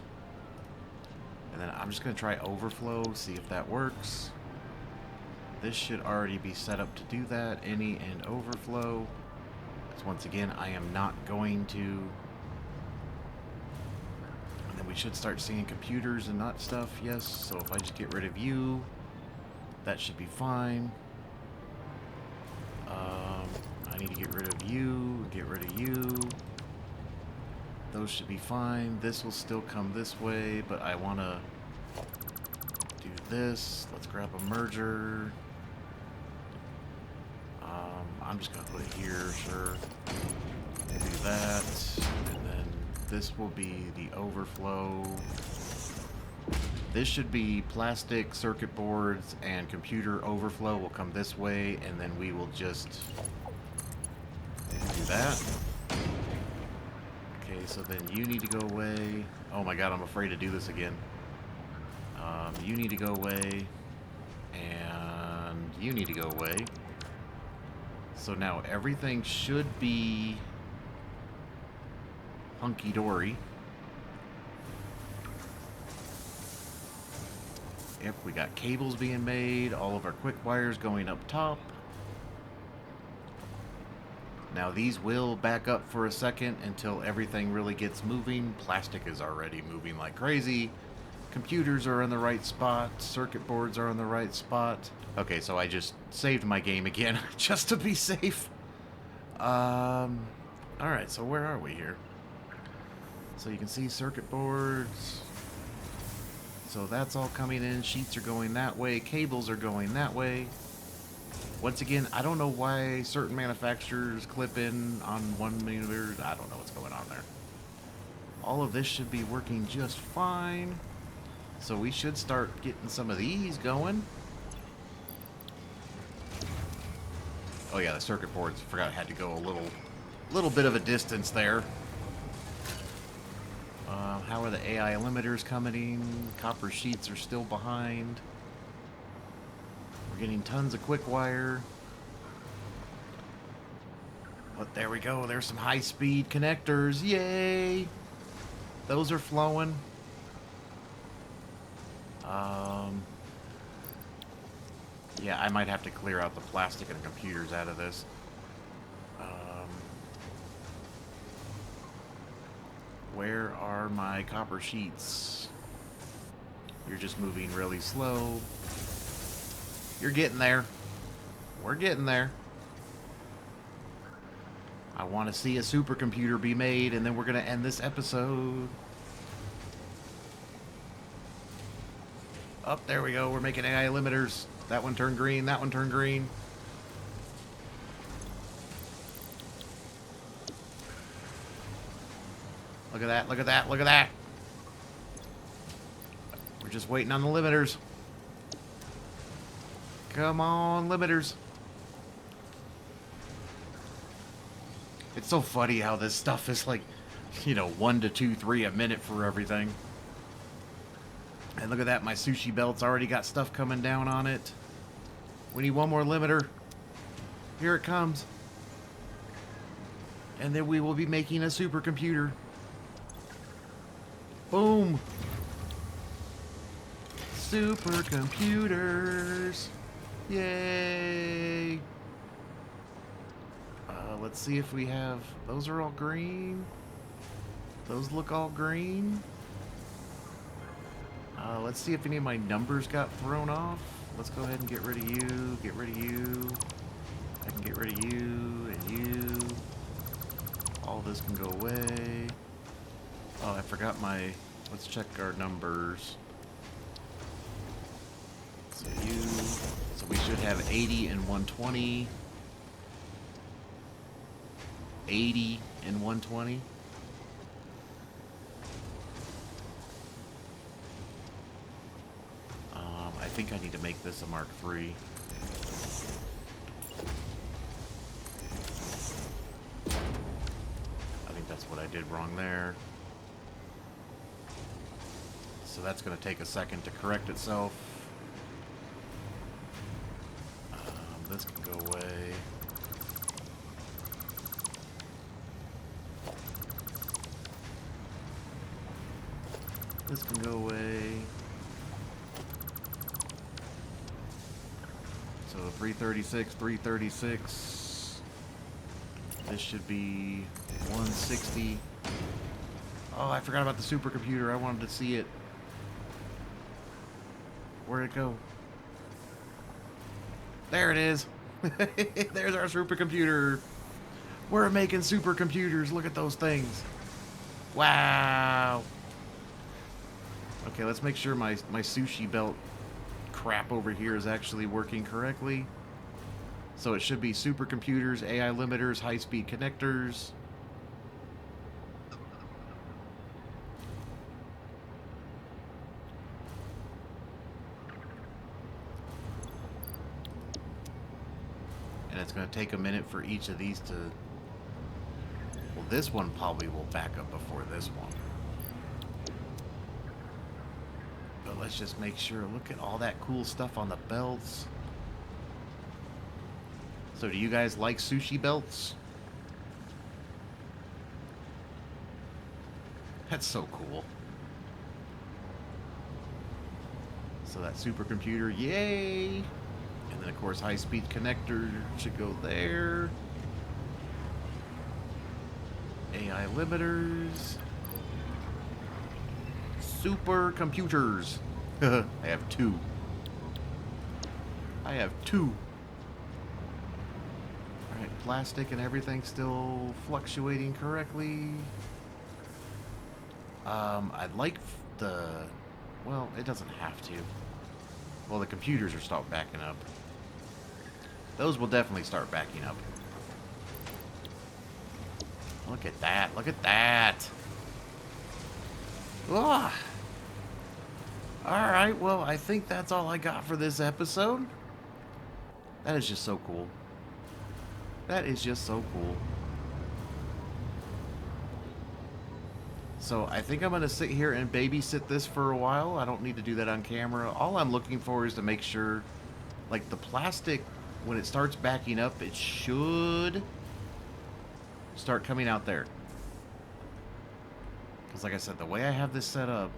and then I'm just going to try overflow, see if that works. This should already be set up to do that. Any and overflow. So once again, I am not going to. And then we should start seeing computers and not stuff. Yes, so if I just get rid of you, that should be fine. I need to get rid of you, get rid of you. Those should be fine. This will still come this way, but I want to do this. Let's grab a merger. I'm just going to put it here, sure. We'll do that. And then this will be the overflow. This should be plastic circuit boards and computer overflow will come this way, and then we will just do that. Okay, so then you need to go away. Oh my god, I'm afraid to do this again. You need to go away, and you need to go away. So now everything should be hunky-dory. Yep, we got cables being made, all of our quick wires going up top. Now these will back up for a second until everything really gets moving. Plastic is already moving like crazy. Computers are in the right spot. Circuit boards are in the right spot. Okay, so I just saved my game again just to be safe. Alright, so where are we here? So you can see circuit boards. So that's all coming in. Sheets are going that way. Cables are going that way. Once again, I don't know why certain manufacturers clip in on 1 millimeter. I don't know what's going on there. All of this should be working just fine. So we should start getting some of these going. Oh yeah, the circuit boards. Forgot I had to go a little bit of a distance there. How are the AI limiters coming in? Copper sheets are still behind. We're getting tons of quick wire. But there we go. There's some high-speed connectors. Yay! Those are flowing. Yeah, I might have to clear out the plastic and the computers out of this. Where are my copper sheets? You're just moving really slow. You're getting there. We're getting there. I want to see a supercomputer be made, and then we're going to end this episode. Up, there we go. We're making AI limiters. That one turned green. That one turned green. Look at that. Look at that. Look at that. We're just waiting on the limiters. Come on, limiters. It's so funny how this stuff is like, you know, 1 to 2, 3 a minute for everything. And look at that, my sushi belt's already got stuff coming down on it. We need one more limiter. Here it comes. And then we will be making a supercomputer. Boom. Supercomputers. Yay. Let's see if we have... Those are all green. Those look all green. Let's see if any of my numbers got thrown off. Let's go ahead and get rid of you. Get rid of you. I can get rid of you and you. All this can go away. Oh, I forgot my... Let's check our numbers. So you... So we should have 80 and 120. 80 and 120. I think I need to make this a Mark III. I think that's what I did wrong there. So that's going to take a second to correct itself. This can go away. This can go away. So 336, 336. This should be 160. Oh, I forgot about the supercomputer. I wanted to see it. Where'd it go? There it is. There's our supercomputer. We're making supercomputers. Look at those things. Wow. Okay, let's make sure my sushi belt crap over here is actually working correctly. So it should be supercomputers, AI limiters, high-speed connectors. And it's going to take a minute for each of these to... Well, this one probably will back up before this one. But let's just make sure. Look at all that cool stuff on the belts. So do you guys like sushi belts? That's so cool. So that supercomputer, yay! And then of course high-speed connector should go there. AI limiters. Supercomputers. I have two. I have two. Alright, plastic and everything still fluctuating correctly. I'd like the... Well, it doesn't have to. Well, the computers are start backing up. Those will definitely start backing up. Look at that. Look at that. Ugh. Alright, well, I think that's all I got for this episode. That is just so cool. That is just so cool. So, I think I'm going to sit here and babysit this for a while. I don't need to do that on camera. All I'm looking for is to make sure, like, the plastic, when it starts backing up, it should start coming out there. Because, like I said, the way I have this set up,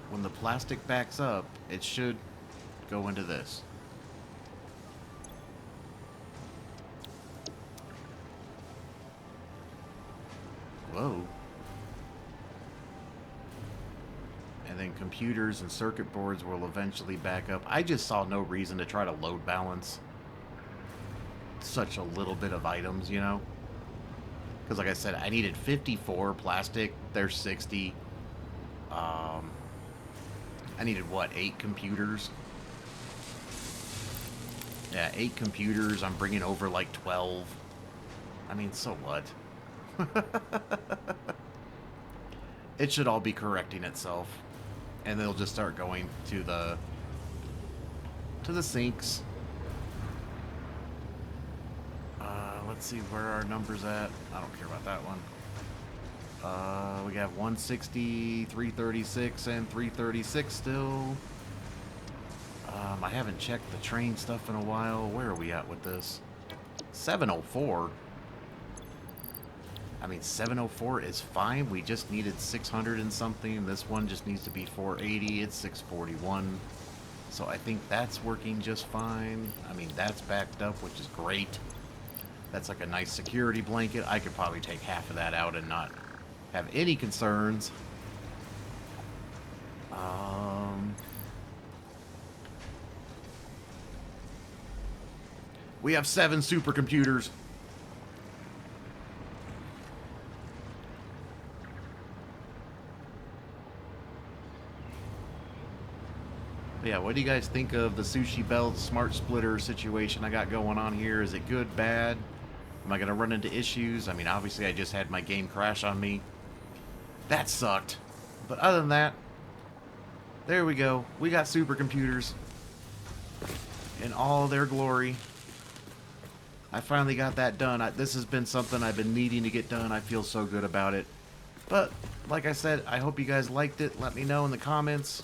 when the plastic backs up, it should go into this. Whoa. And then computers and circuit boards will eventually back up. I just saw no reason to try to load balance such a little bit of items, you know? Because like I said, I needed 54 plastic. There's 60. I needed, what, 8 computers? Yeah, 8 computers. I'm bringing over, like, 12. I mean, so what? It should all be correcting itself. And they'll just start going to the sinks. let's see where our numbers at. I don't care about that one. We got 160, 336, and 336 still. I haven't checked the train stuff in a while. Where are we at with this? 704. I mean, 704 is fine. We just needed 600 and something. This one just needs to be 480. It's 641. So I think that's working just fine. I mean, that's backed up, which is great. That's like a nice security blanket. I could probably take half of that out and not have any concerns. We have 7 supercomputers. Yeah, what do you guys think of the sushi belt smart splitter situation I got going on here? Is it good, bad? Am I going to run into issues? I mean, obviously I just had my game crash on me. That sucked. But other than that, there we go. We got supercomputers in all their glory. I finally got that done. This has been something I've been needing to get done. I feel so good about it. But, like I said, I hope you guys liked it. Let me know in the comments.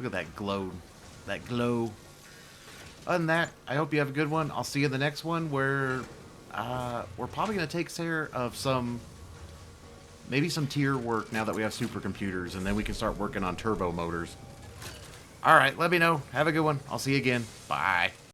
Look at that glow. That glow. Other than that, I hope you have a good one. I'll see you in the next one where we're probably going to take care of maybe some tier work now that we have supercomputers, and then we can start working on turbo motors. Alright, let me know. Have a good one. I'll see you again. Bye.